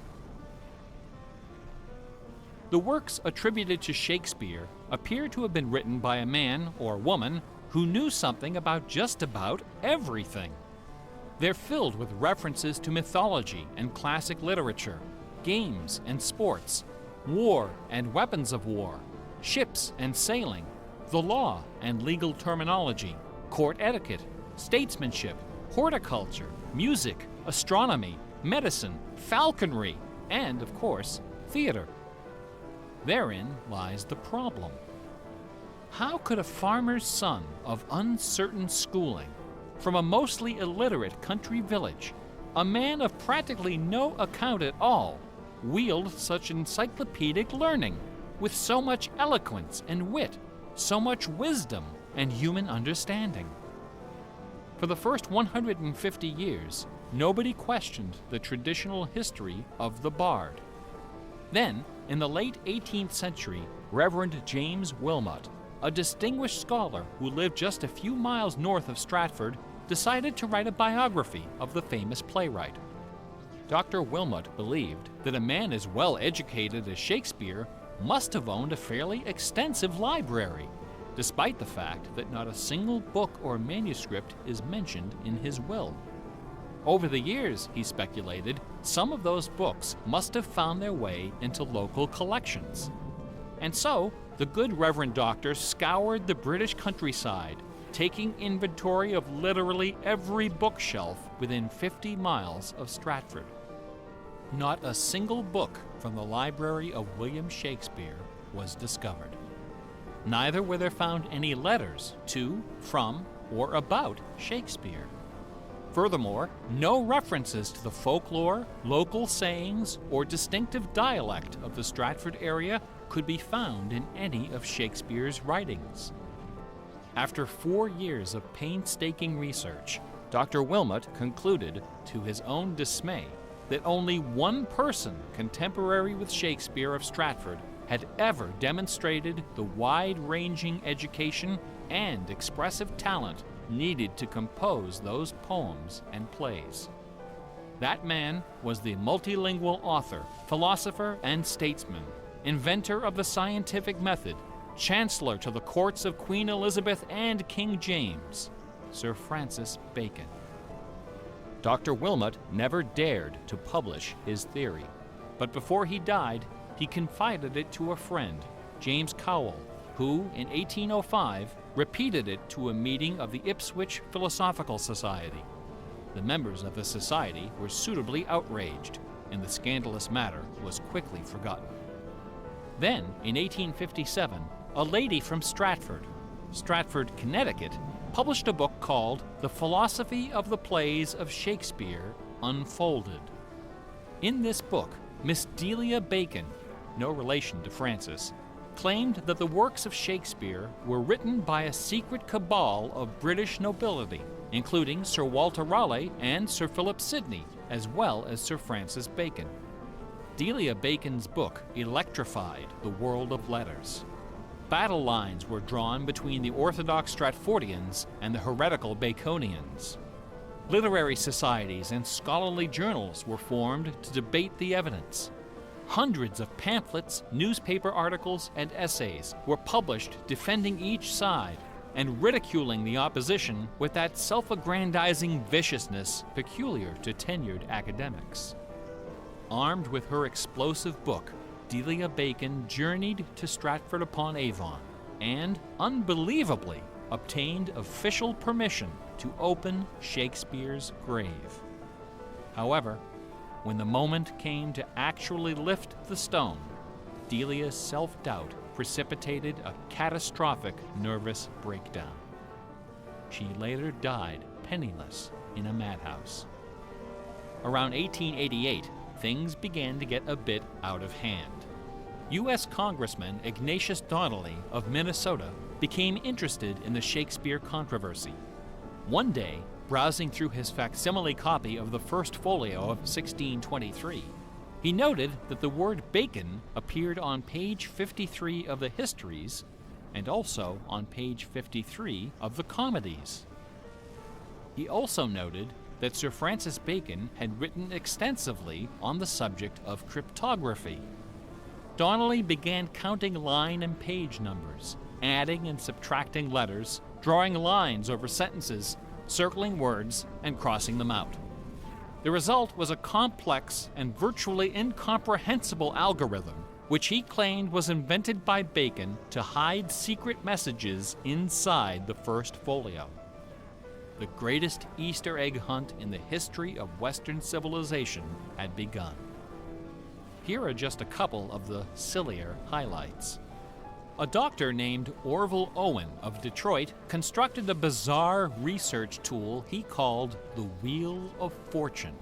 The works attributed to Shakespeare appear to have been written by a man or woman who knew something about just about everything. They're filled with references to mythology and classic literature, games and sports, war and weapons of war, ships and sailing, the law and legal terminology, court etiquette, statesmanship, horticulture, music, astronomy, medicine, falconry, and, of course, theater. Therein lies the problem. How could a farmer's son of uncertain schooling, from a mostly illiterate country village, a man of practically no account at all, wield such encyclopedic learning, with so much eloquence and wit, so much wisdom and human understanding? For the first 150 years, nobody questioned the traditional history of the bard. Then, in the late 18th century, Reverend James Wilmot, a distinguished scholar who lived just a few miles north of Stratford, decided to write a biography of the famous playwright. Dr. Wilmot believed that a man as well educated as Shakespeare must have owned a fairly extensive library, despite the fact that not a single book or manuscript is mentioned in his will. Over the years, he speculated, some of those books must have found their way into local collections. And so, the good Reverend Doctor scoured the British countryside, taking inventory of literally every bookshelf within 50 miles of Stratford. Not a single book from the library of William Shakespeare was discovered. Neither were there found any letters to, from, or about Shakespeare. Furthermore, no references to the folklore, local sayings, or distinctive dialect of the Stratford area could be found in any of Shakespeare's writings. After 4 years of painstaking research, Dr. Wilmot concluded, to his own dismay, that only one person contemporary with Shakespeare of Stratford had ever demonstrated the wide-ranging education and expressive talent needed to compose those poems and plays. That man was the multilingual author, philosopher, and statesman, inventor of the scientific method, chancellor to the courts of Queen Elizabeth and King James, Sir Francis Bacon. Dr. Wilmot never dared to publish his theory, but before he died, he confided it to a friend, James Cowell, who, in 1805, repeated it to a meeting of the Ipswich Philosophical Society. The members of the society were suitably outraged, and the scandalous matter was quickly forgotten. Then, in 1857, a lady from Stratford, Connecticut, published a book called The Philosophy of the Plays of Shakespeare Unfolded. In this book, Miss Delia Bacon, no relation to Francis, claimed that the works of Shakespeare were written by a secret cabal of British nobility, including Sir Walter Raleigh and Sir Philip Sidney, as well as Sir Francis Bacon. Delia Bacon's book electrified the world of letters. Battle lines were drawn between the orthodox Stratfordians and the heretical Baconians. Literary societies and scholarly journals were formed to debate the evidence. Hundreds of pamphlets, newspaper articles, and essays were published defending each side and ridiculing the opposition with that self-aggrandizing viciousness peculiar to tenured academics. Armed with her explosive book, Delia Bacon journeyed to Stratford-upon-Avon and, unbelievably, obtained official permission to open Shakespeare's grave. However, when the moment came to actually lift the stone, Delia's self-doubt precipitated a catastrophic nervous breakdown. She later died penniless in a madhouse. Around 1888, things began to get a bit out of hand. U.S. Congressman Ignatius Donnelly of Minnesota became interested in the Shakespeare controversy. One day, browsing through his facsimile copy of the First Folio of 1623, he noted that the word bacon appeared on page 53 of the Histories and also on page 53 of the Comedies. He also noted that Sir Francis Bacon had written extensively on the subject of cryptography. Donnelly began counting line and page numbers, adding and subtracting letters, drawing lines over sentences, circling words, and crossing them out. The result was a complex and virtually incomprehensible algorithm, which he claimed was invented by Bacon to hide secret messages inside the First Folio. The greatest Easter egg hunt in the history of Western civilization had begun. Here are just a couple of the sillier highlights. A doctor named Orville Owen of Detroit constructed a bizarre research tool he called the Wheel of Fortune.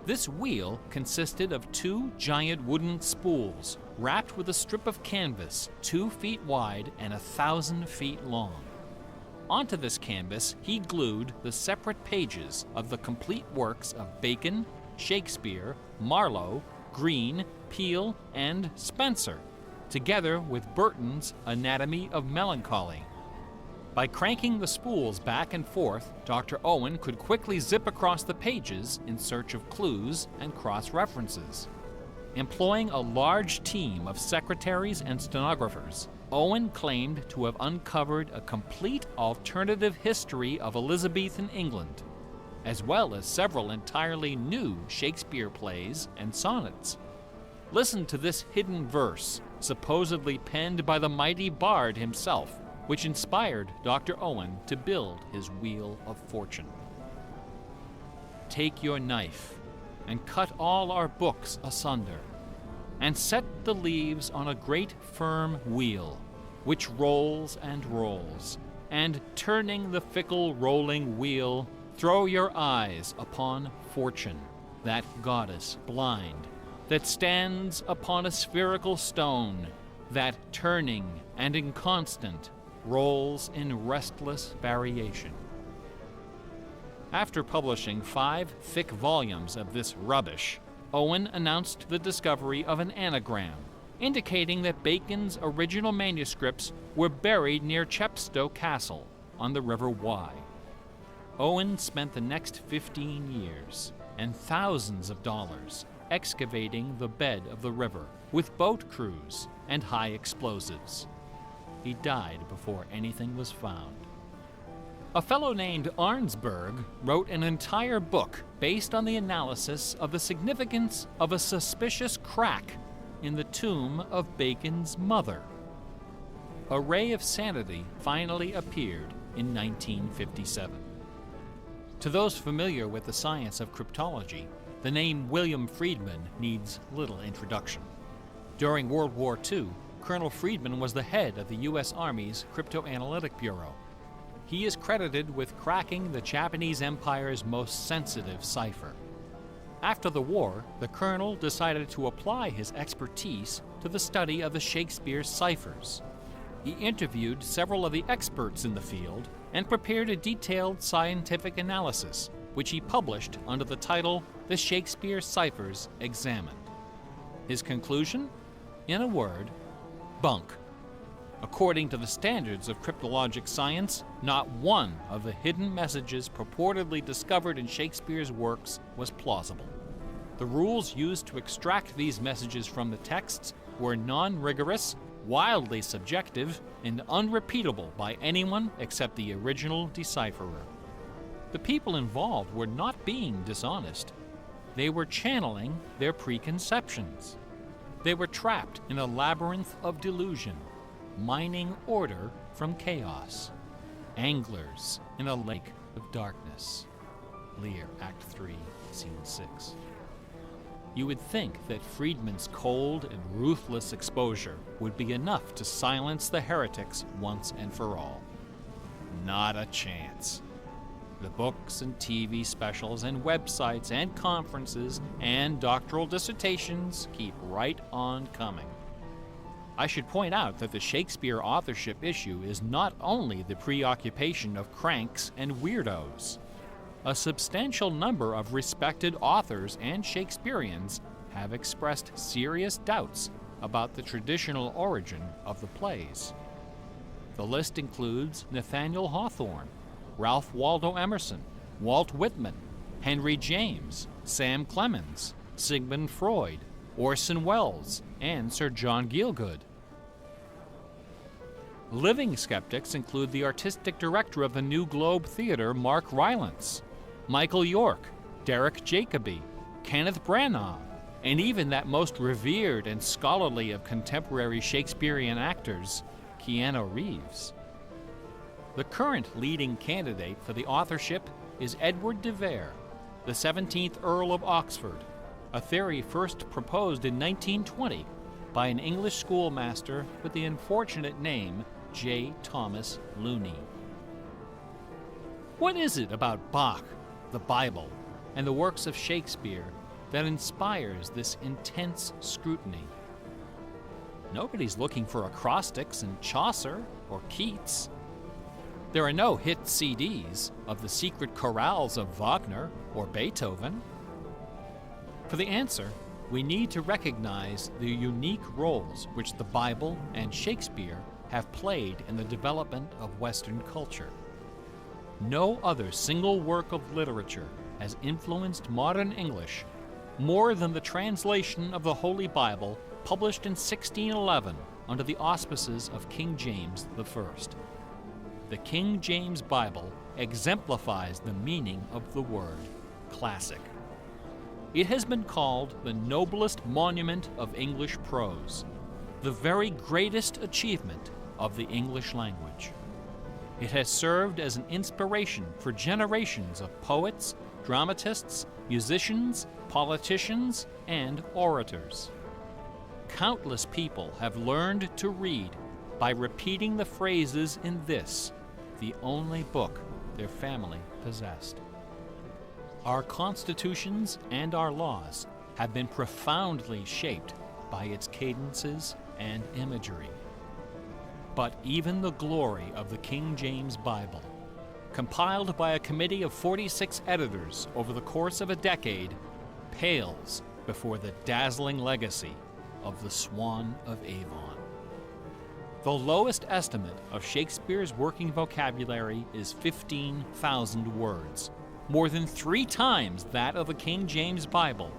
This wheel consisted of two giant wooden spools wrapped with a strip of canvas 2 feet wide and 1,000 feet long. Onto this canvas, he glued the separate pages of the complete works of Bacon, Shakespeare, Marlowe, Greene, Peele, and Spenser, together with Burton's Anatomy of Melancholy. By cranking the spools back and forth, Dr. Owen could quickly zip across the pages in search of clues and cross-references. Employing a large team of secretaries and stenographers, Owen claimed to have uncovered a complete alternative history of Elizabethan England, as well as several entirely new Shakespeare plays and sonnets. Listen to this hidden verse, supposedly penned by the mighty bard himself, which inspired Dr. Owen to build his Wheel of Fortune. Take your knife and cut all our books asunder, and set the leaves on a great firm wheel, which rolls and rolls, and turning the fickle rolling wheel, throw your eyes upon Fortune, that goddess blind, that stands upon a spherical stone, that turning and inconstant rolls in restless variation. After publishing 5 thick volumes of this rubbish, Owen announced the discovery of an anagram, indicating that Bacon's original manuscripts were buried near Chepstow Castle on the River Wye. Owen spent the next 15 years and thousands of dollars excavating the bed of the river with boat crews and high explosives. He died before anything was found. A fellow named Arnsberg wrote an entire book based on the analysis of the significance of a suspicious crack in the tomb of Bacon's mother. A Ray of Sanity finally appeared in 1957. To those familiar with the science of cryptology, the name William Friedman needs little introduction. During World War II, Colonel Friedman was the head of the U.S. Army's Cryptoanalytic Bureau. He is credited with cracking the Japanese Empire's most sensitive cipher. After the war, the colonel decided to apply his expertise to the study of the Shakespeare ciphers. He interviewed several of the experts in the field and prepared a detailed scientific analysis, which he published under the title The Shakespeare Ciphers Examined. His conclusion? In a word, bunk. According to the standards of cryptologic science, not one of the hidden messages purportedly discovered in Shakespeare's works was plausible. The rules used to extract these messages from the texts were non-rigorous, wildly subjective, and unrepeatable by anyone except the original decipherer. The people involved were not being dishonest. They were channeling their preconceptions. They were trapped in a labyrinth of delusion, mining order from chaos. Anglers in a lake of darkness. Lear, Act 3, Scene 6. You would think that Friedman's cold and ruthless exposure would be enough to silence the heretics once and for all. Not a chance. The books and TV specials and websites and conferences and doctoral dissertations keep right on coming. I should point out that the Shakespeare authorship issue is not only the preoccupation of cranks and weirdos. A substantial number of respected authors and Shakespeareans have expressed serious doubts about the traditional origin of the plays. The list includes Nathaniel Hawthorne, Ralph Waldo Emerson, Walt Whitman, Henry James, Sam Clemens, Sigmund Freud, Orson Welles, and Sir John Gielgud. Living skeptics include the artistic director of the New Globe Theatre, Mark Rylance, Michael York, Derek Jacobi, Kenneth Branagh, and even that most revered and scholarly of contemporary Shakespearean actors, Keanu Reeves. The current leading candidate for the authorship is Edward de Vere, the 17th Earl of Oxford, a theory first proposed in 1920 by an English schoolmaster with the unfortunate name J. Thomas Looney. What is it about Bach, the Bible, and the works of Shakespeare that inspires this intense scrutiny? Nobody's looking for acrostics in Chaucer or Keats. There are no hit CDs of the secret chorales of Wagner or Beethoven. For the answer, we need to recognize the unique roles which the Bible and Shakespeare have played in the development of Western culture. No other single work of literature has influenced modern English more than the translation of the Holy Bible published in 1611 under the auspices of King James I. The King James Bible exemplifies the meaning of the word classic. It has been called the noblest monument of English prose, the very greatest achievement of the English language. It has served as an inspiration for generations of poets, dramatists, musicians, politicians, and orators. Countless people have learned to read by repeating the phrases in this, the only book their family possessed. Our constitutions and our laws have been profoundly shaped by its cadences and imagery. But even the glory of the King James Bible, compiled by a committee of 46 editors over the course of a decade, pales before the dazzling legacy of the Swan of Avon. The lowest estimate of Shakespeare's working vocabulary is 15,000 words, more than 3 times that of the King James Bible,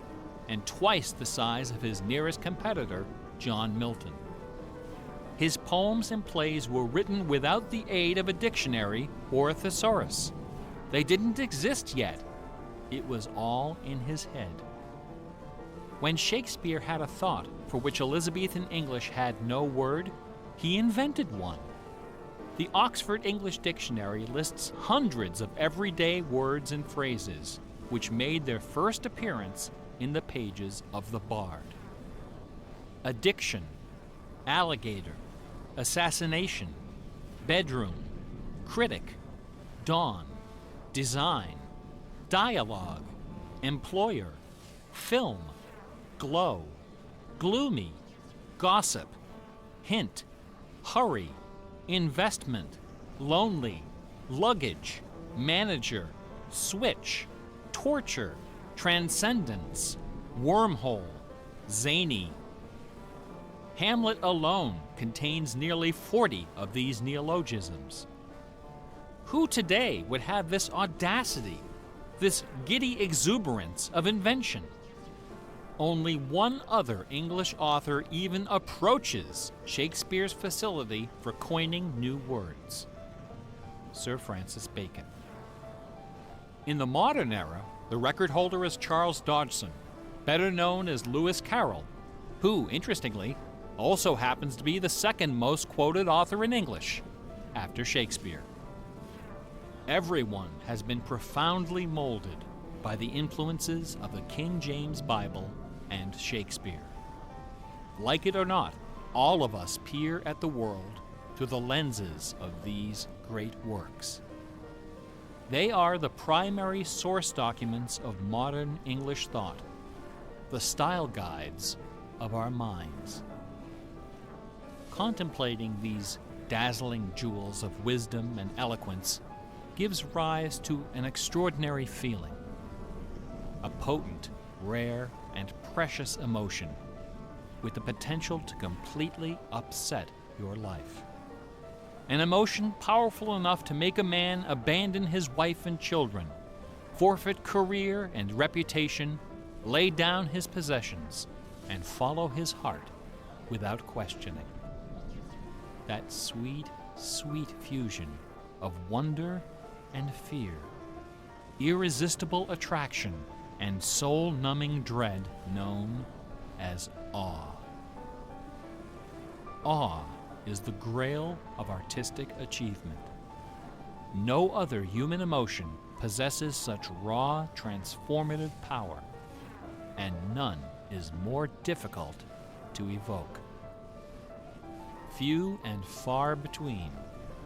and twice the size of his nearest competitor, John Milton. His poems and plays were written without the aid of a dictionary or a thesaurus. They didn't exist yet. It was all in his head. When Shakespeare had a thought for which Elizabethan English had no word, he invented one. The Oxford English Dictionary lists hundreds of everyday words and phrases which made their first appearance in the pages of the Bard. Addiction, alligator, assassination, bedroom, critic, dawn, design, dialogue, employer, film, glow, gloomy, gossip, hint, hurry, investment, lonely, luggage, manager, switch, torture, transcendence, wormhole, zany. Hamlet alone contains nearly 40 of these neologisms. Who today would have this audacity, this giddy exuberance of invention? Only one other English author even approaches Shakespeare's facility for coining new words: Sir Francis Bacon. In the modern era, the record holder is Charles Dodgson, better known as Lewis Carroll, who, interestingly, also happens to be the second most quoted author in English, after Shakespeare. Everyone has been profoundly molded by the influences of the King James Bible and Shakespeare. Like it or not, all of us peer at the world through the lenses of these great works. They are the primary source documents of modern English thought, the style guides of our minds. Contemplating these dazzling jewels of wisdom and eloquence gives rise to an extraordinary feeling, a potent, rare, and precious emotion with the potential to completely upset your life. An emotion powerful enough to make a man abandon his wife and children, forfeit career and reputation, lay down his possessions, and follow his heart without questioning. That sweet, sweet fusion of wonder and fear, irresistible attraction, and soul-numbing dread known as awe. Awe is the grail of artistic achievement. No other human emotion possesses such raw, transformative power, and none is more difficult to evoke. Few and far between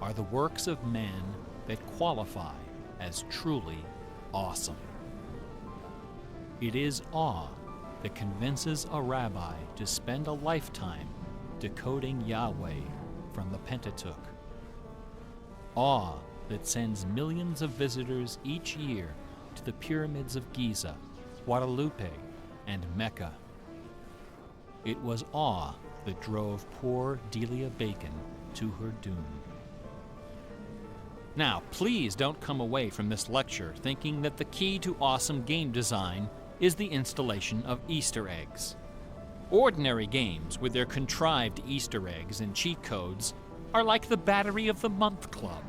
are the works of man that qualify as truly awesome. It is awe that convinces a rabbi to spend a lifetime decoding Yahweh from the Pentateuch. Awe that sends millions of visitors each year to the pyramids of Giza, Guadalupe, and Mecca. It was awe that drove poor Delia Bacon to her doom. Now, please don't come away from this lecture thinking that the key to awesome game design is the installation of Easter eggs. Ordinary games with their contrived Easter eggs and cheat codes are like the Battery of the Month Club.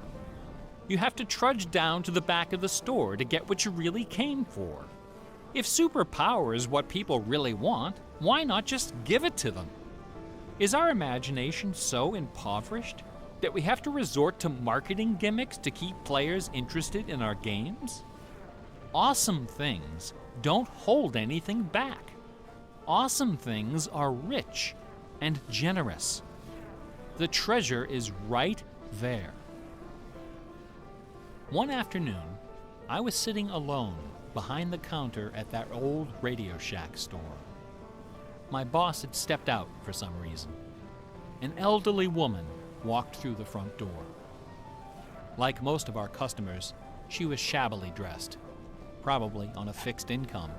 You have to trudge down to the back of the store to get what you really came for. If superpower is what people really want, why not just give it to them? Is our imagination so impoverished that we have to resort to marketing gimmicks to keep players interested in our games? Awesome things don't hold anything back. Awesome things are rich and generous. The treasure is right there. One afternoon, I was sitting alone behind the counter at that old Radio Shack store. My boss had stepped out for some reason. An elderly woman walked through the front door. Like most of our customers, she was shabbily dressed, probably on a fixed income.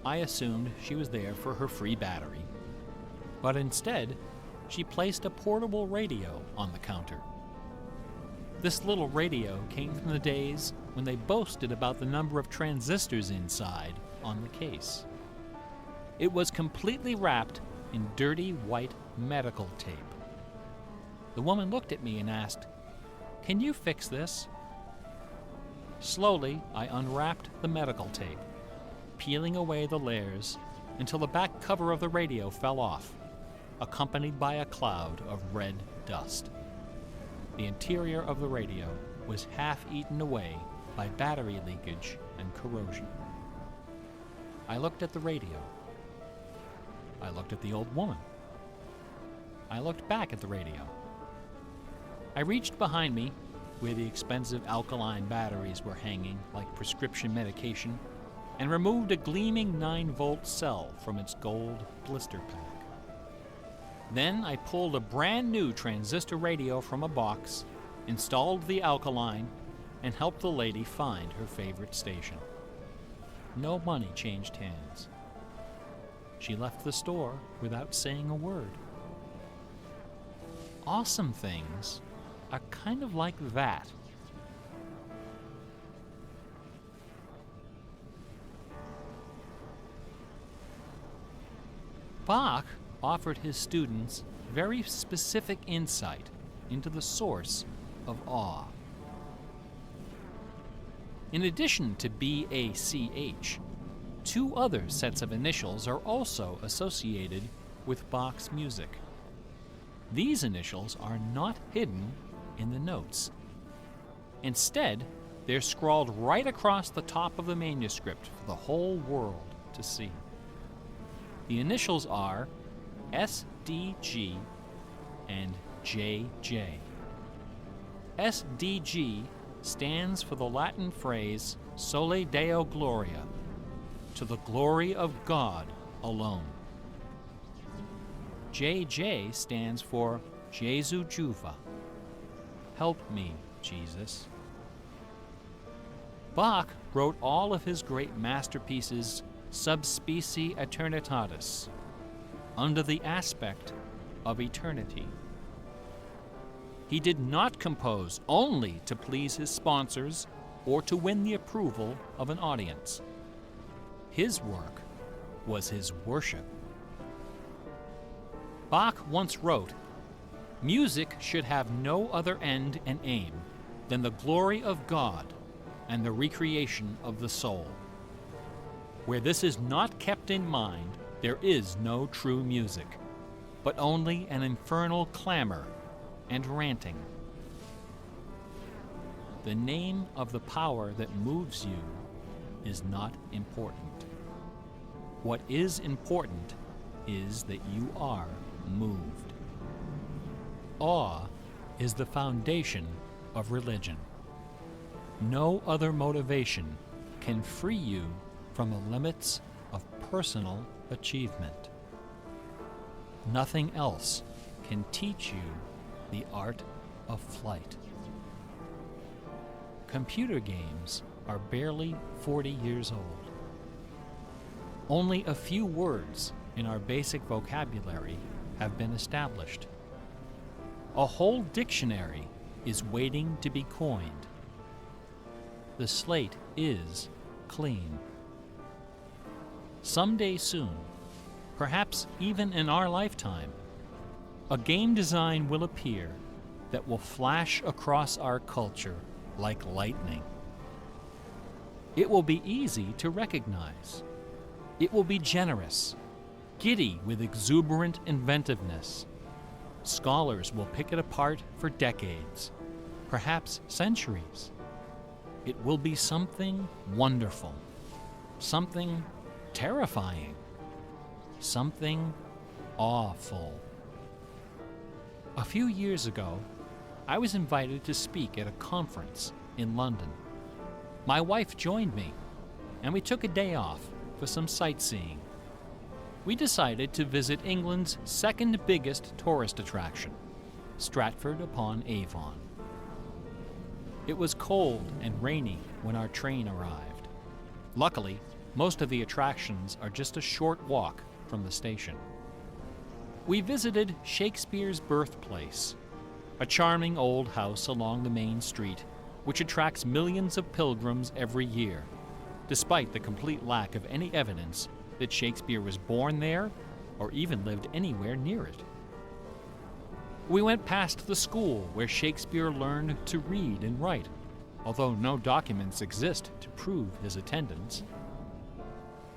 I assumed she was there for her free battery, but instead, she placed a portable radio on the counter. This little radio came from the days when they boasted about the number of transistors inside on the case. It was completely wrapped in dirty white medical tape. The woman looked at me and asked, "Can you fix this?" Slowly, I unwrapped the medical tape, peeling away the layers until the back cover of the radio fell off, accompanied by a cloud of red dust. The interior of the radio was half eaten away by battery leakage and corrosion. I looked at the radio. I looked at the old woman. I looked back at the radio. I reached behind me, where the expensive alkaline batteries were hanging like prescription medication, and removed a gleaming 9-volt cell from its gold blister pack. Then I pulled a brand new transistor radio from a box, installed the alkaline, and helped the lady find her favorite station. No money changed hands. She left the store without saying a word. Awesome things are kind of like that. Bach offered his students very specific insight into the source of awe. In addition to BACH, 2 other sets of initials are also associated with Bach's music. These initials are not hidden in the notes. Instead, they're scrawled right across the top of the manuscript for the whole world to see. The initials are SDG and JJ. SDG stands for the Latin phrase Sole Deo Gloria, to the glory of God alone. JJ stands for Jesu Juva. Help me, Jesus. Bach wrote all of his great masterpieces sub specie aeternitatis, under the aspect of eternity. He did not compose only to please his sponsors or to win the approval of an audience. His work was his worship. Bach once wrote, "Music should have no other end and aim than the glory of God and the recreation of the soul. Where this is not kept in mind, there is no true music, but only an infernal clamor and ranting." The name of the power that moves you is not important. What is important is that you are moved. Awe is the foundation of religion. No other motivation can free you from the limits of personal achievement. Nothing else can teach you the art of flight. Computer games are barely 40 years old. Only a few words in our basic vocabulary have been established. A whole dictionary is waiting to be coined. The slate is clean. Someday soon, perhaps even in our lifetime, a game design will appear that will flash across our culture like lightning. It will be easy to recognize. It will be generous, giddy with exuberant inventiveness. Scholars will pick it apart for decades, perhaps centuries. It will be something wonderful, something terrifying, something awful. A few years ago, I was invited to speak at a conference in London. My wife joined me, and we took a day off for some sightseeing. We decided to visit England's second biggest tourist attraction, Stratford-upon-Avon. It was cold and rainy when our train arrived. Luckily, most of the attractions are just a short walk from the station. We visited Shakespeare's birthplace, a charming old house along the main street, which attracts millions of pilgrims every year, despite the complete lack of any evidence that Shakespeare was born there or even lived anywhere near it. We went past the school where Shakespeare learned to read and write, although no documents exist to prove his attendance.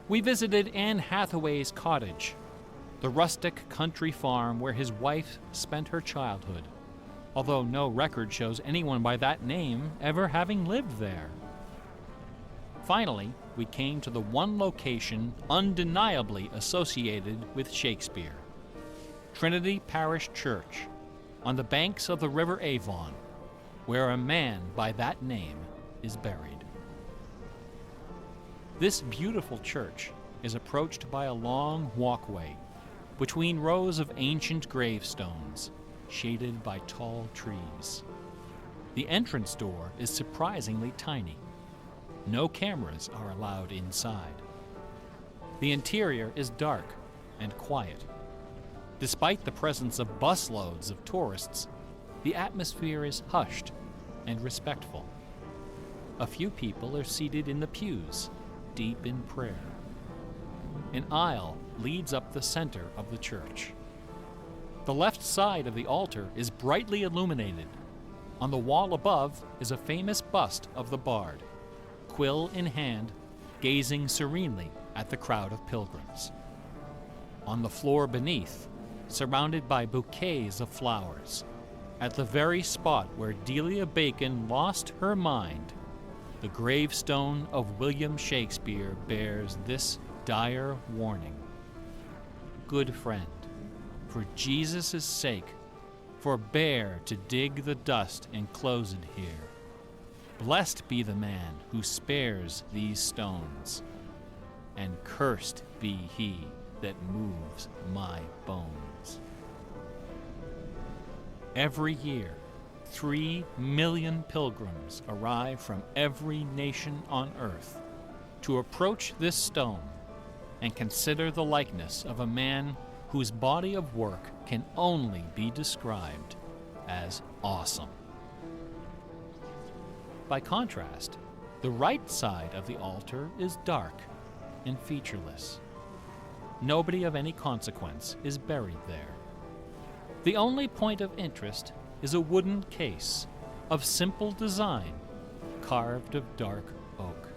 We visited Anne Hathaway's cottage, the rustic country farm where his wife spent her childhood, although no record shows anyone by that name ever having lived there. Finally, we came to the one location undeniably associated with Shakespeare, Trinity Parish Church, on the banks of the River Avon, where a man by that name is buried. This beautiful church is approached by a long walkway between rows of ancient gravestones, shaded by tall trees. The entrance door is surprisingly tiny. No cameras are allowed inside. The interior is dark and quiet. Despite the presence of busloads of tourists, the atmosphere is hushed and respectful. A few people are seated in the pews, deep in prayer. An aisle leads up the center of the church. The left side of the altar is brightly illuminated. On the wall above is a famous bust of the bard, quill in hand, gazing serenely at the crowd of pilgrims. On the floor beneath, surrounded by bouquets of flowers, at the very spot where Delia Bacon lost her mind, the gravestone of William Shakespeare bears this dire warning. Good friend, for Jesus' sake, forbear to dig the dust enclosed here. Blessed be the man who spares these stones, and cursed be he that moves my bones. Every year, 3 million pilgrims arrive from every nation on earth to approach this stone and consider the likeness of a man whose body of work can only be described as awesome. By contrast, the right side of the altar is dark and featureless. Nobody of any consequence is buried there. The only point of interest is a wooden case of simple design, carved of dark oak.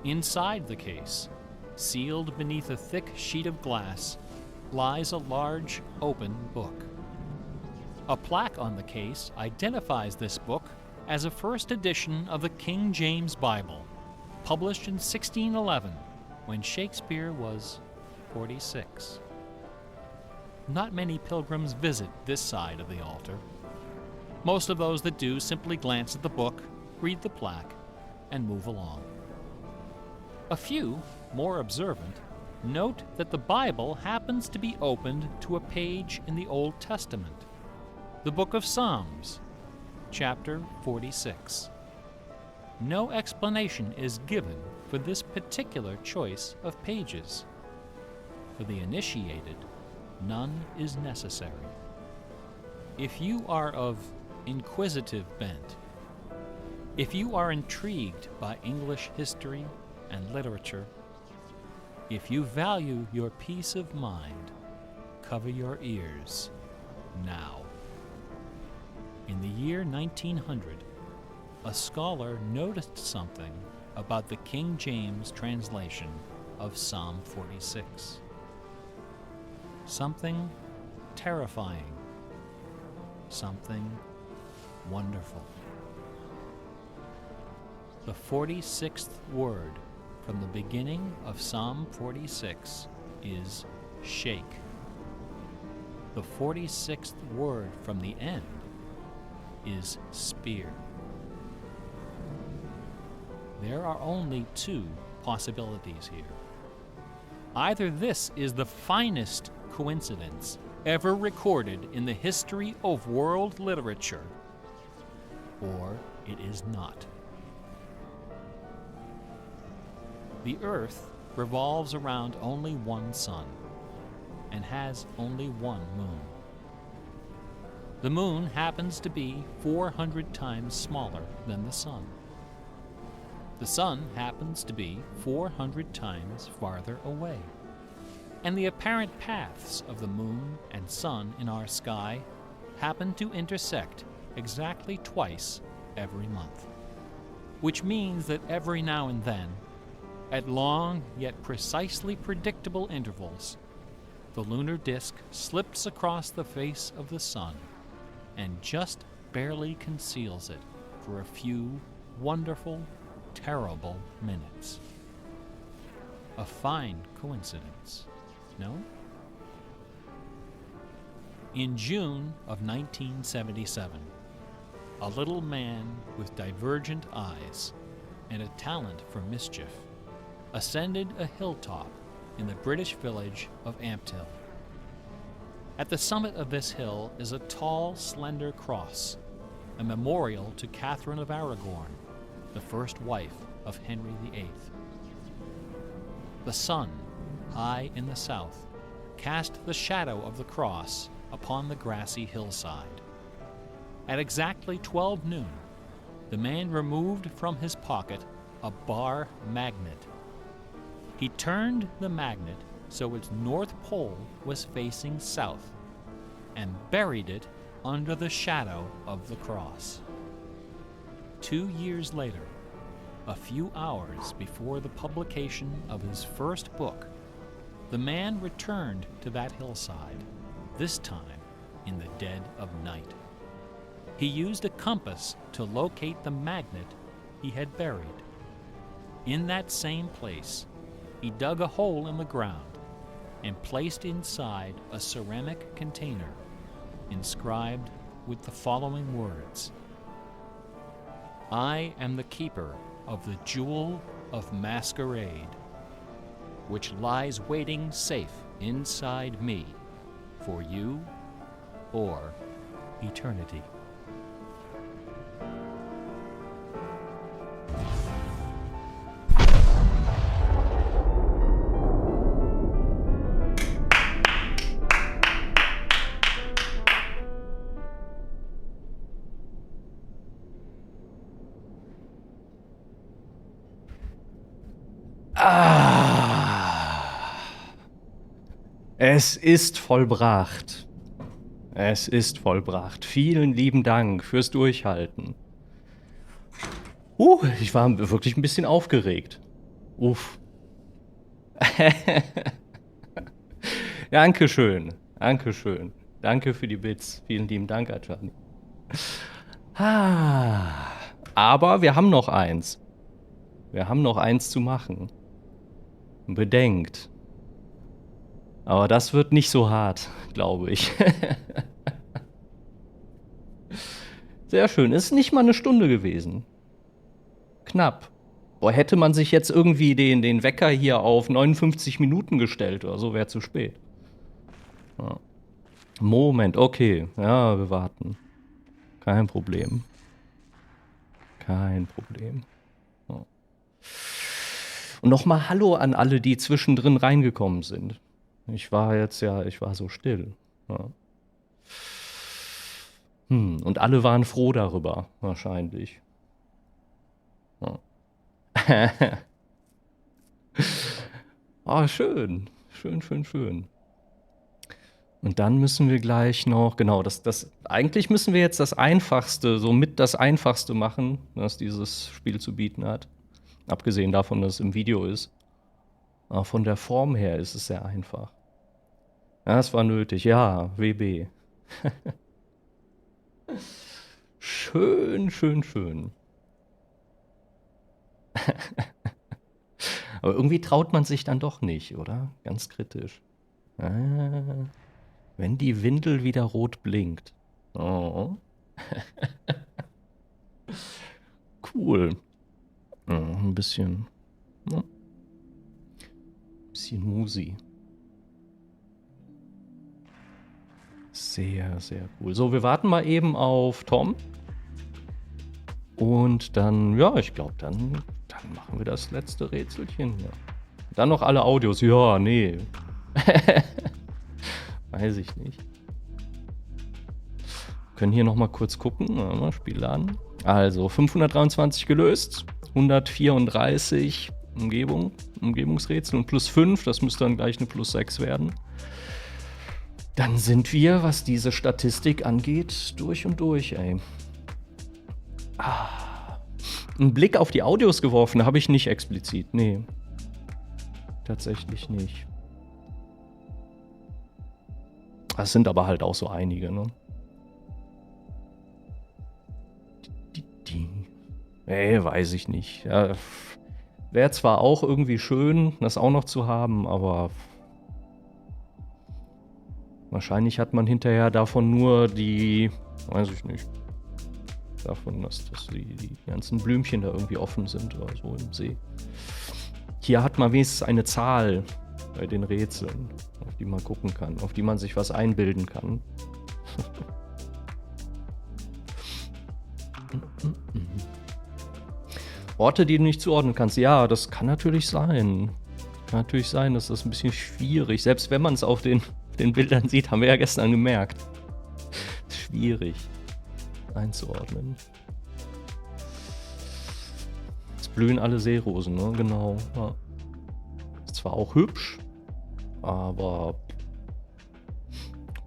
Inside the case, sealed beneath a thick sheet of glass, lies a large open book. A plaque on the case identifies this book as a first edition of the King James Bible, published in 1611, when Shakespeare was 46. Not many pilgrims visit this side of the altar. Most of those that do simply glance at the book, read the plaque, and move along. A few, more observant, note that the Bible happens to be opened to a page in the Old Testament, the book of Psalms, chapter 46. No explanation is given for this particular choice of pages. For the initiated, none is necessary. If you are of inquisitive bent, if you are intrigued by English history and literature, if you value your peace of mind, cover your ears now. In the year 1900, a scholar noticed something about the King James translation of Psalm 46. Something terrifying, something wonderful. The 46th word from the beginning of Psalm 46 is shake. The 46th word from the end is spear. There are only two possibilities here. Either this is the finest coincidence ever recorded in the history of world literature, or it is not. The Earth revolves around only one sun and has only one moon. The moon happens to be 400 times smaller than the sun. The sun happens to be 400 times farther away. And the apparent paths of the moon and sun in our sky happen to intersect exactly twice every month, which means that every now and then, at long yet precisely predictable intervals, the lunar disk slips across the face of the sun and just barely conceals it for a few wonderful, terrible minutes. A fine coincidence, no? In June of 1977, a little man with divergent eyes and a talent for mischief ascended a hilltop in the British village of Ampthill. At the summit of this hill is a tall, slender cross, a memorial to Catherine of Aragon, the first wife of Henry VIII. The sun, high in the south, cast the shadow of the cross upon the grassy hillside. At exactly 12 noon, the man removed from his pocket a bar magnet. He turned the magnet so its north pole was facing south and buried it under the shadow of the cross. 2 years later, a few hours before the publication of his first book, the man returned to that hillside, this time in the dead of night. He used a compass to locate the magnet he had buried. In that same place, he dug a hole in the ground and placed inside a ceramic container inscribed with the following words: I am the keeper of the jewel of masquerade. which lies waiting safe inside me for you or eternity. Es ist vollbracht. Es ist vollbracht. Vielen lieben Dank fürs Durchhalten. Ich war wirklich ein bisschen aufgeregt. Uff. Dankeschön. Dankeschön. Danke für die Bits. Vielen lieben Dank, Ajani. Aber wir haben noch eins. Wir haben noch eins zu machen. Bedenkt. Aber das wird nicht so hart, glaube ich. Sehr schön. Ist nicht mal eine Stunde gewesen. Knapp. Boah, hätte man sich jetzt irgendwie den Wecker hier auf 59 Minuten gestellt oder so, wäre zu spät. Ja. Moment, okay. Ja, wir warten. Kein Problem. Kein Problem. Ja. Und nochmal Hallo an alle, die zwischendrin reingekommen sind. Ich war so still. Ja. Und alle waren froh darüber, wahrscheinlich. Ja. Schön. Schön. Und dann müssen wir gleich noch, genau, eigentlich müssen wir jetzt das Einfachste, somit das Einfachste machen, was dieses Spiel zu bieten hat. Abgesehen davon, dass es im Video ist. Aber von der Form her ist es sehr einfach. Ja, es war nötig. Ja, WB. Schön. Aber irgendwie traut man sich dann doch nicht, oder? Ganz kritisch. Wenn die Windel wieder rot blinkt. Oh. Cool. Ein bisschen. Ein bisschen Musi. Sehr cool. So, wir warten mal eben auf Tom. Und dann, ja, ich glaube, dann machen wir das letzte Rätselchen hier. Dann noch alle Audios. Ja, nee. Weiß ich nicht. Können hier noch mal kurz gucken. Mal Spiel an. Also, 523 gelöst. 134 Umgebungsrätsel und plus 5. Das müsste dann gleich eine plus 6 werden. Dann sind wir, was diese Statistik angeht, durch und durch, ey. Einen Blick auf die Audios geworfen habe ich nicht explizit. Nee. Tatsächlich nicht. Das sind aber halt auch so einige, ne? Weiß ich nicht. Ja, wäre zwar auch irgendwie schön, das auch noch zu haben, aber wahrscheinlich hat man hinterher davon nur die, weiß ich nicht, davon, dass die ganzen Blümchen da irgendwie offen sind oder so im See. Hier hat man wenigstens eine Zahl bei den Rätseln, auf die man gucken kann, auf die man sich was einbilden kann. Orte, die du nicht zuordnen kannst. Ja, das kann natürlich sein. Kann natürlich sein, dass das ein bisschen schwierig, selbst wenn man es auf den Bildern sieht, haben wir ja gestern gemerkt. Schwierig einzuordnen. Jetzt blühen alle Seerosen, ne? Genau. Ja. Ist zwar auch hübsch, aber ob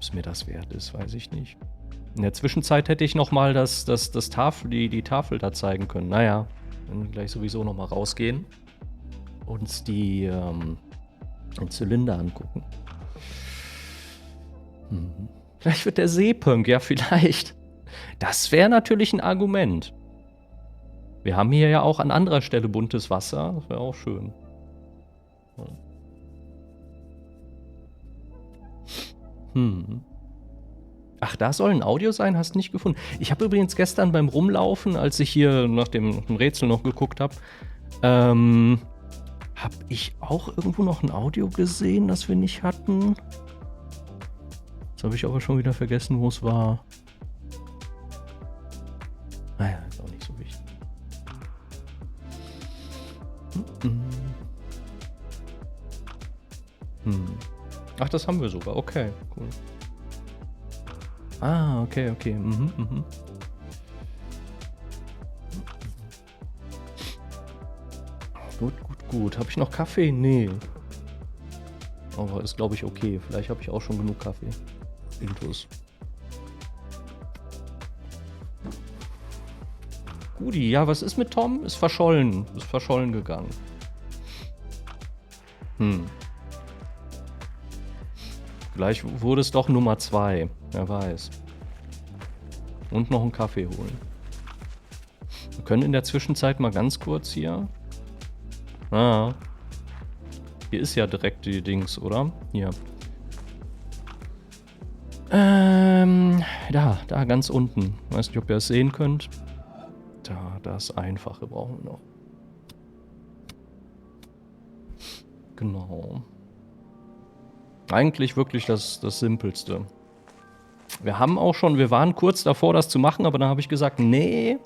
es mir das wert ist, weiß ich nicht. In der Zwischenzeit hätte ich nochmal die Tafel da zeigen können. Naja, wenn wir gleich sowieso nochmal rausgehen, uns den Zylinder angucken. Vielleicht wird der Seepunk, ja vielleicht. Das wäre natürlich ein Argument. Wir haben hier ja auch an anderer Stelle buntes Wasser. Das wäre auch schön. Ach, da soll ein Audio sein? Hast du nicht gefunden? Ich habe übrigens gestern beim Rumlaufen, als ich hier nach dem Rätsel noch geguckt habe, habe Habe ich auch irgendwo noch ein Audio gesehen, das wir nicht hatten? Jetzt habe ich aber schon wieder vergessen, wo es war. Naja, ist auch nicht so wichtig. Ach, das haben wir sogar. Okay, cool. Ah, okay, okay. Gut, gut, gut. Habe ich noch Kaffee? Nee. Aber ist, glaube ich, okay. Vielleicht habe ich auch schon genug Kaffee. Intus. Guti, ja, was ist mit Tom? Ist verschollen. Ist verschollen gegangen. Vielleicht wurde es doch Nummer 2. Wer weiß. Und noch einen Kaffee holen. Wir können in der Zwischenzeit mal ganz kurz hier. Ah. Hier ist ja direkt die Dings, oder? Hier. Da ganz unten. Weiß nicht, ob ihr das sehen könnt. Da, das Einfache brauchen wir noch. Genau. Eigentlich wirklich das Simpelste. Wir waren kurz davor, das zu machen, aber dann habe ich gesagt, nee,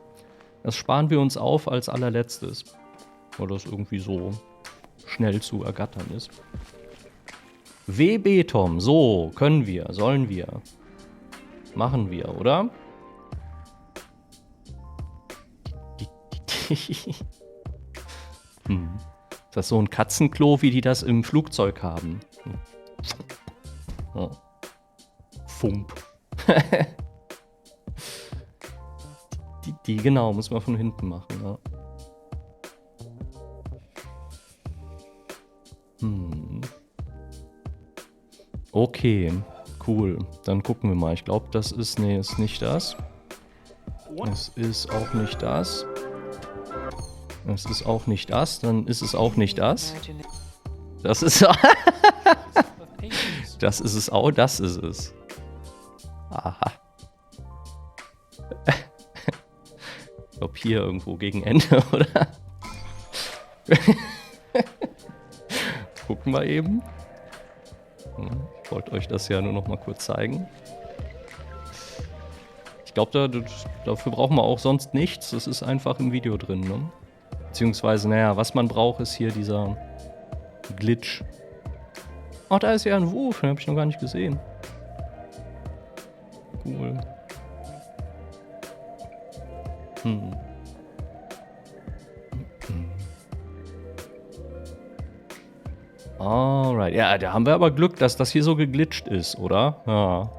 das sparen wir uns auf als allerletztes. Weil das irgendwie so schnell zu ergattern ist. WB, Tom. So, können wir, sollen wir. Machen wir, oder? Ist das so ein Katzenklo, wie die das im Flugzeug haben? Oh. Fump. die genau, muss man von hinten machen, ja. Okay, cool. Dann gucken wir mal. Ich glaube, das ist... Nee, ist nicht das. Es ist auch nicht das. Es ist auch nicht das. Dann ist es auch nicht das. Das ist... Das ist es auch. Das ist es. Aha. Ich glaube, hier irgendwo gegen Ende, oder? Gucken wir eben. Ich wollte euch das ja nur noch mal kurz zeigen. Ich glaube, dafür brauchen wir auch sonst nichts. Das ist einfach im Video drin, ne? Beziehungsweise, naja, was man braucht, ist hier dieser Glitch. Ach, da ist ja ein Wurf, den habe ich noch gar nicht gesehen. Cool. Alright, ja, da haben wir aber Glück, dass das hier so geglitscht ist, oder? Ja.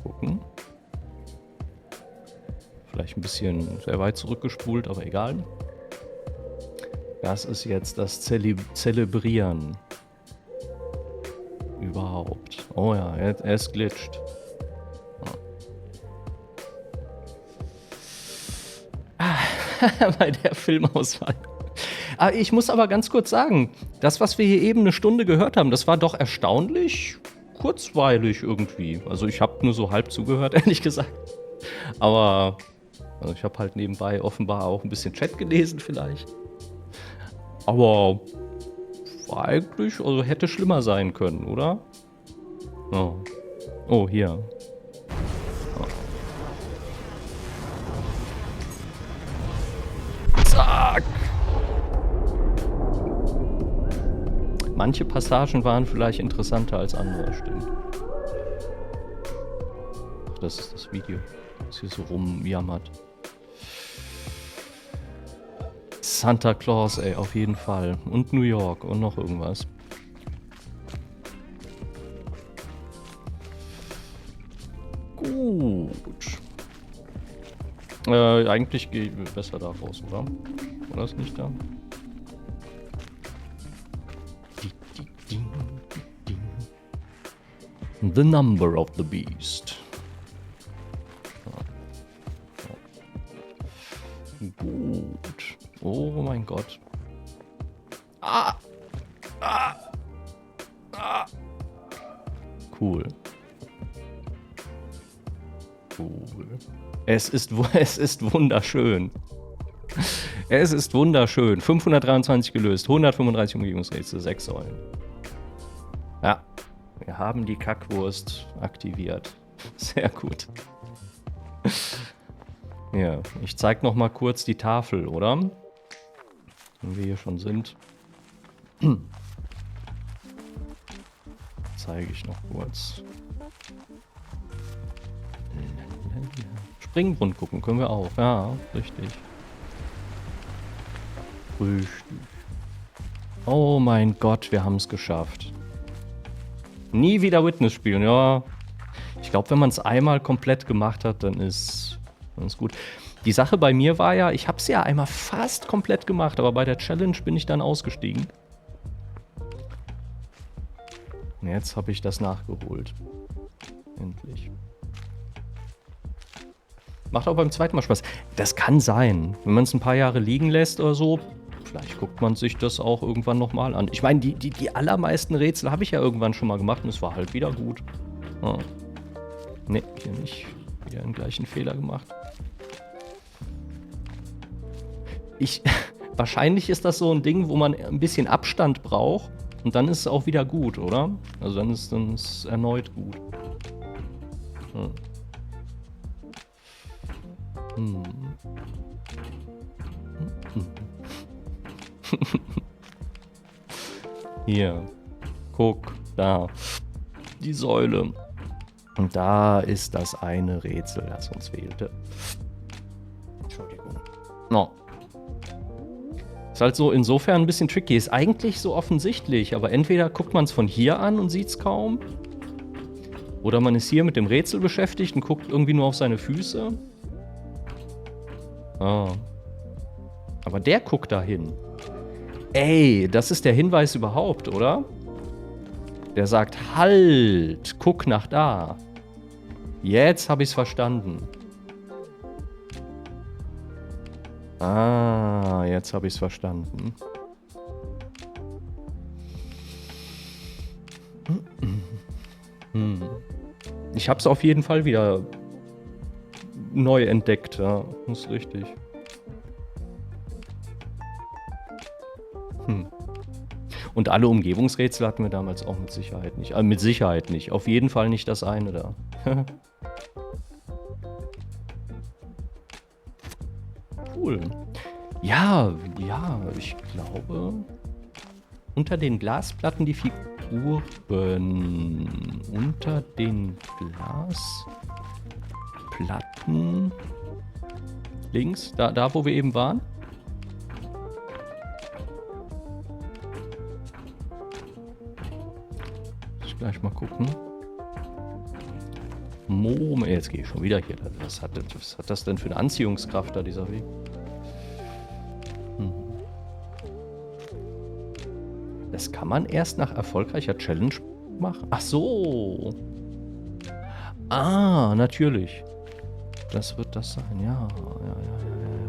Gucken. Vielleicht ein bisschen sehr weit zurückgespult, aber egal. Das ist jetzt das Zelebrieren. Überhaupt. Oh ja, er ist glitscht. Bei der Filmauswahl. Ich muss aber ganz kurz sagen, das, was wir hier eben eine Stunde gehört haben, das war doch erstaunlich kurzweilig irgendwie. Also ich habe nur so halb zugehört, ehrlich gesagt. Aber also ich habe halt nebenbei offenbar auch ein bisschen Chat gelesen vielleicht. Aber war eigentlich, also hätte schlimmer sein können, oder? Oh hier. Zack! Manche Passagen waren vielleicht interessanter als andere, stimmt. Ach, das ist das Video, das hier so rumjammert. Santa Claus, ey, auf jeden Fall. Und New York und noch irgendwas. Gut. Eigentlich gehe ich besser da raus, oder? Oder ist nicht da? The number of the beast. Gut. Oh mein Gott. Cool. Es ist wunderschön. Es ist wunderschön. 523 gelöst, 135 Umgebungsrätsel, 6 Säulen. Ja, wir haben die Kackwurst aktiviert. Sehr gut. Ja, ich zeig noch mal kurz die Tafel, oder? Wenn wir hier schon sind. Zeige ich noch kurz. Springbrunnen gucken können wir auch. Ja, richtig. Richtig. Oh mein Gott, wir haben es geschafft. Nie wieder Witness spielen, ja. Ich glaube, wenn man es einmal komplett gemacht hat, dann ist gut. Die Sache bei mir war ja, ich habe es ja einmal fast komplett gemacht, aber bei der Challenge bin ich dann ausgestiegen. Und jetzt habe ich das nachgeholt. Endlich. Macht auch beim zweiten Mal Spaß. Das kann sein. Wenn man es ein paar Jahre liegen lässt oder so, vielleicht guckt man sich das auch irgendwann nochmal an. Ich meine, die allermeisten Rätsel habe ich ja irgendwann schon mal gemacht und es war halt wieder gut. Ah. Ne, hier nicht. Wieder den gleichen Fehler gemacht. Wahrscheinlich ist das so ein Ding, wo man ein bisschen Abstand braucht und dann ist es auch wieder gut, oder? Also dann ist es erneut gut. Hm. Hier. Guck, da. Die Säule. Und da ist das eine Rätsel, das uns fehlte. Entschuldigung. No. Ist halt so insofern ein bisschen tricky. Ist eigentlich so offensichtlich, aber entweder guckt man es von hier an und sieht es kaum. Oder man ist hier mit dem Rätsel beschäftigt und guckt irgendwie nur auf seine Füße. Ah. Aber der guckt da hin. Ey, das ist der Hinweis überhaupt, oder? Der sagt, halt, guck nach da. Jetzt habe ich es verstanden. Ah, jetzt habe ich es verstanden. Ich habe es auf jeden Fall wieder neu entdeckt, ja, ist richtig. Und alle Umgebungsrätsel hatten wir damals auch mit Sicherheit nicht. Mit Sicherheit nicht. Auf jeden Fall nicht das eine da. Cool. Ja, ich glaube, unter den Glasplatten die Figuren. Unter den Glasplatten. Links, da wo wir eben waren. Gleich mal gucken. Moment, jetzt gehe ich schon wieder hier. Was hat das denn für eine Anziehungskraft da, dieser Weg? Das kann man erst nach erfolgreicher Challenge machen? Ach so. Ah, natürlich. Das wird das sein. Ja.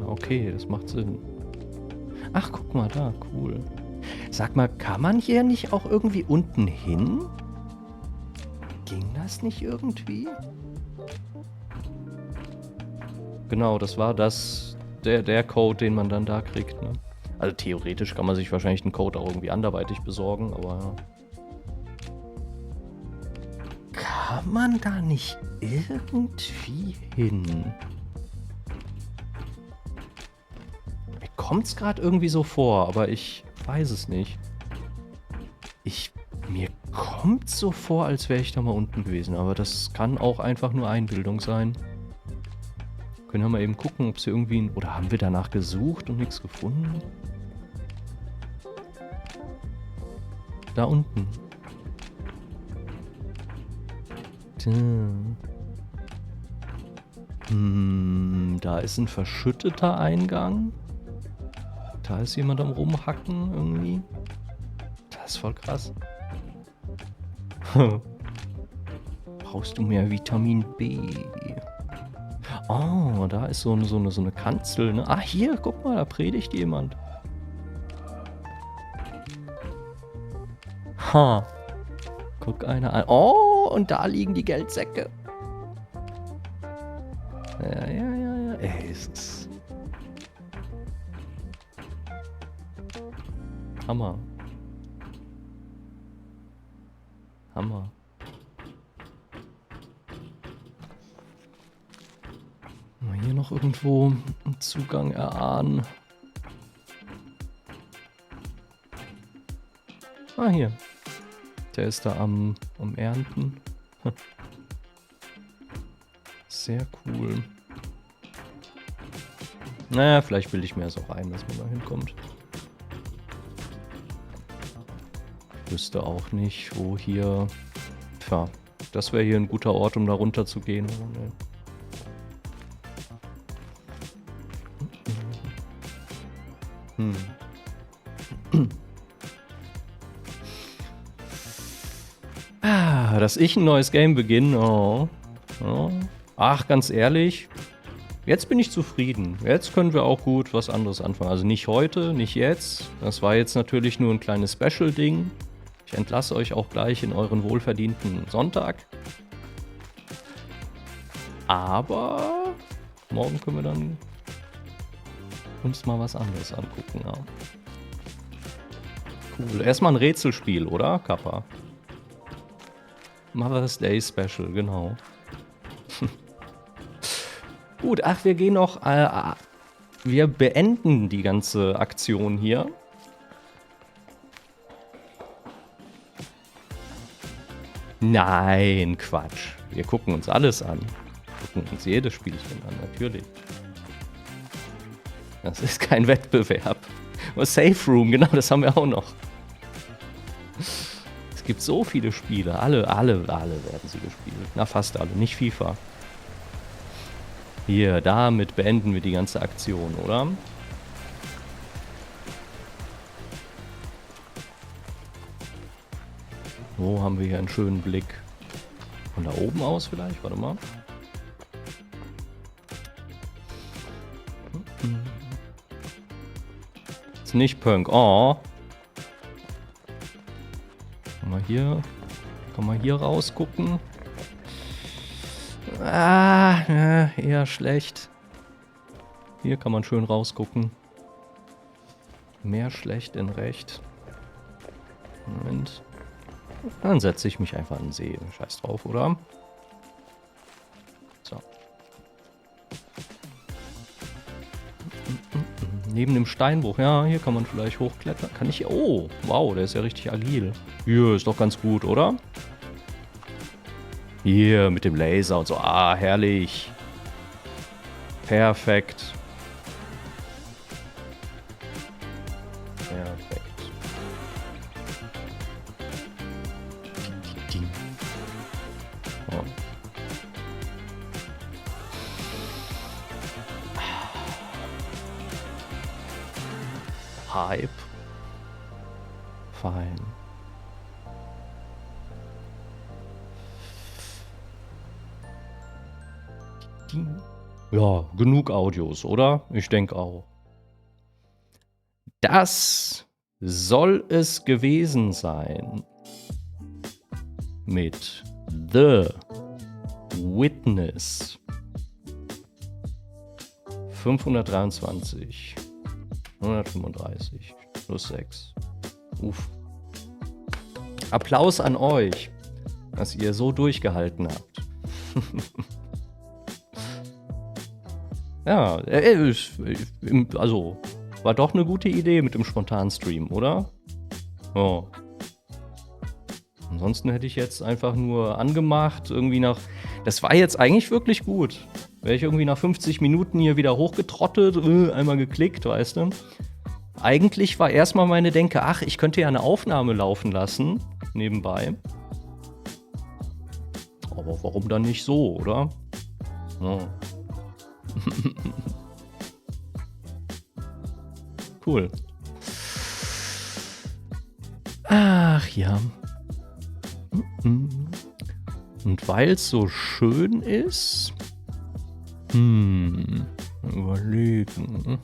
Okay, das macht Sinn. Ach, guck mal da. Cool. Sag mal, kann man hier nicht auch irgendwie unten hin? Ging das nicht irgendwie? Genau, das war der Code, den man dann da kriegt, ne? Also theoretisch kann man sich wahrscheinlich den Code auch irgendwie anderweitig besorgen, aber ja. Kann man da nicht irgendwie hin? Mir kommt's gerade irgendwie so vor, aber ich weiß es nicht. Mir kommt so vor, als wäre ich da mal unten gewesen, aber das kann auch einfach nur Einbildung sein. Können wir mal eben gucken, ob sie irgendwie... Oder haben wir danach gesucht und nichts gefunden? Da unten. Da ist ein verschütteter Eingang. Da ist jemand am Rumhacken irgendwie. Das ist voll krass. Brauchst du mehr Vitamin B? Oh, da ist so eine Kanzel, ne? Ah, hier, guck mal, da predigt jemand. Ha. Guck einer an. Oh, und da liegen die Geldsäcke. Ja. ey, es ist Hammer. Hammer. Mal hier noch irgendwo einen Zugang erahnen. Ah, hier. Der ist da am Ernten. Sehr cool. Naja, vielleicht bilde ich mir das auch ein, dass man da hinkommt. Ich wüsste auch nicht, wo hier... Tja, das wäre hier ein guter Ort, um da runter zu gehen. Dass ich ein neues Game beginne. Oh. Oh. Ach, ganz ehrlich. Jetzt bin ich zufrieden. Jetzt können wir auch gut was anderes anfangen. Also nicht heute, nicht jetzt. Das war jetzt natürlich nur ein kleines Special-Ding. Ich entlasse euch auch gleich in euren wohlverdienten Sonntag. Aber morgen können wir dann uns mal was anderes angucken. Ja. Cool. Erstmal ein Rätselspiel, oder, Kappa? Mother's Day Special, genau. Gut, ach, wir gehen noch... wir beenden die ganze Aktion hier. Nein, Quatsch. Wir gucken uns alles an. Wir gucken uns jedes Spielchen an, natürlich. Das ist kein Wettbewerb. Oh, Safe Room, genau, das haben wir auch noch. Es gibt so viele Spiele. Alle werden sie gespielt. Na, fast alle. Nicht FIFA. Hier, damit beenden wir die ganze Aktion, oder? Wo haben wir hier einen schönen Blick? Von da oben aus vielleicht? Warte mal. Ist nicht Punk. Oh. Kann man hier rausgucken? Ah, ja, eher schlecht. Hier kann man schön rausgucken. Mehr schlecht in recht. Moment. Dann setze ich mich einfach an den See. Scheiß drauf, oder? So. Neben dem Steinbruch. Ja, hier kann man vielleicht hochklettern. Kann ich... Oh, wow, der ist ja richtig agil. Hier, ist doch ganz gut, oder? Hier, mit dem Laser und so. Ah, herrlich. Perfekt. Perfekt. Oh. Hype. Fein. Ja, genug Audios, oder? Ich denke auch. Das soll es gewesen sein mit The Witness 523 135 plus 6. Uff. Applaus an euch, dass ihr so durchgehalten habt. Ja, also war doch eine gute Idee mit dem spontanen Stream, oder? Oh. Ansonsten hätte ich jetzt einfach nur angemacht, irgendwie nach... Das war jetzt eigentlich wirklich gut. Wäre ich irgendwie nach 50 Minuten hier wieder hochgetrottet, einmal geklickt, weißt du? Eigentlich war erstmal meine Denke, ach, ich könnte ja eine Aufnahme laufen lassen, nebenbei. Aber warum dann nicht so, oder? Oh. Cool. Ach ja. Und weil es so schön ist, überlegen.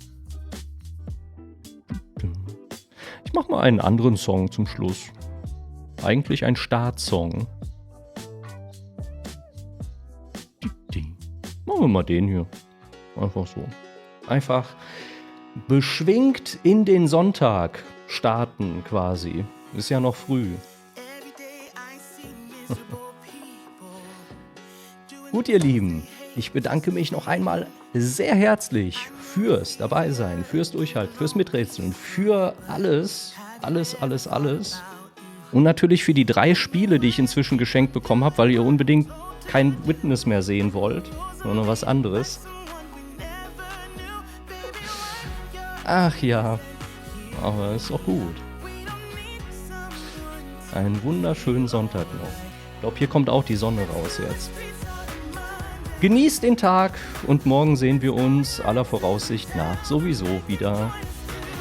Ich mach mal einen anderen Song zum Schluss. Eigentlich ein Startsong. Machen wir mal den hier. Einfach so. Einfach beschwingt in den Sonntag starten quasi. Ist ja noch früh. Gut, ihr Lieben, ich bedanke mich noch einmal sehr herzlich fürs Dabeisein, fürs Durchhalten, fürs Miträtseln, für alles. Und natürlich für die 3 Spiele, die ich inzwischen geschenkt bekommen habe, weil ihr unbedingt kein Witness mehr sehen wollt, sondern was anderes. Ach ja, aber ist auch gut. Einen wunderschönen Sonntag noch. Ich glaube, hier kommt auch die Sonne raus jetzt. Genießt den Tag und morgen sehen wir uns aller Voraussicht nach sowieso wieder.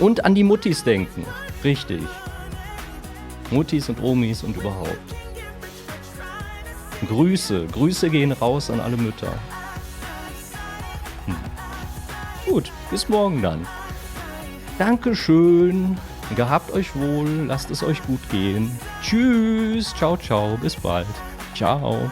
Und an die Muttis denken. Richtig. Muttis und Omis und überhaupt. Grüße gehen raus an alle Mütter. Gut, bis morgen dann. Dankeschön. Gehabt euch wohl, lasst es euch gut gehen. Tschüss, ciao, bis bald. Ciao.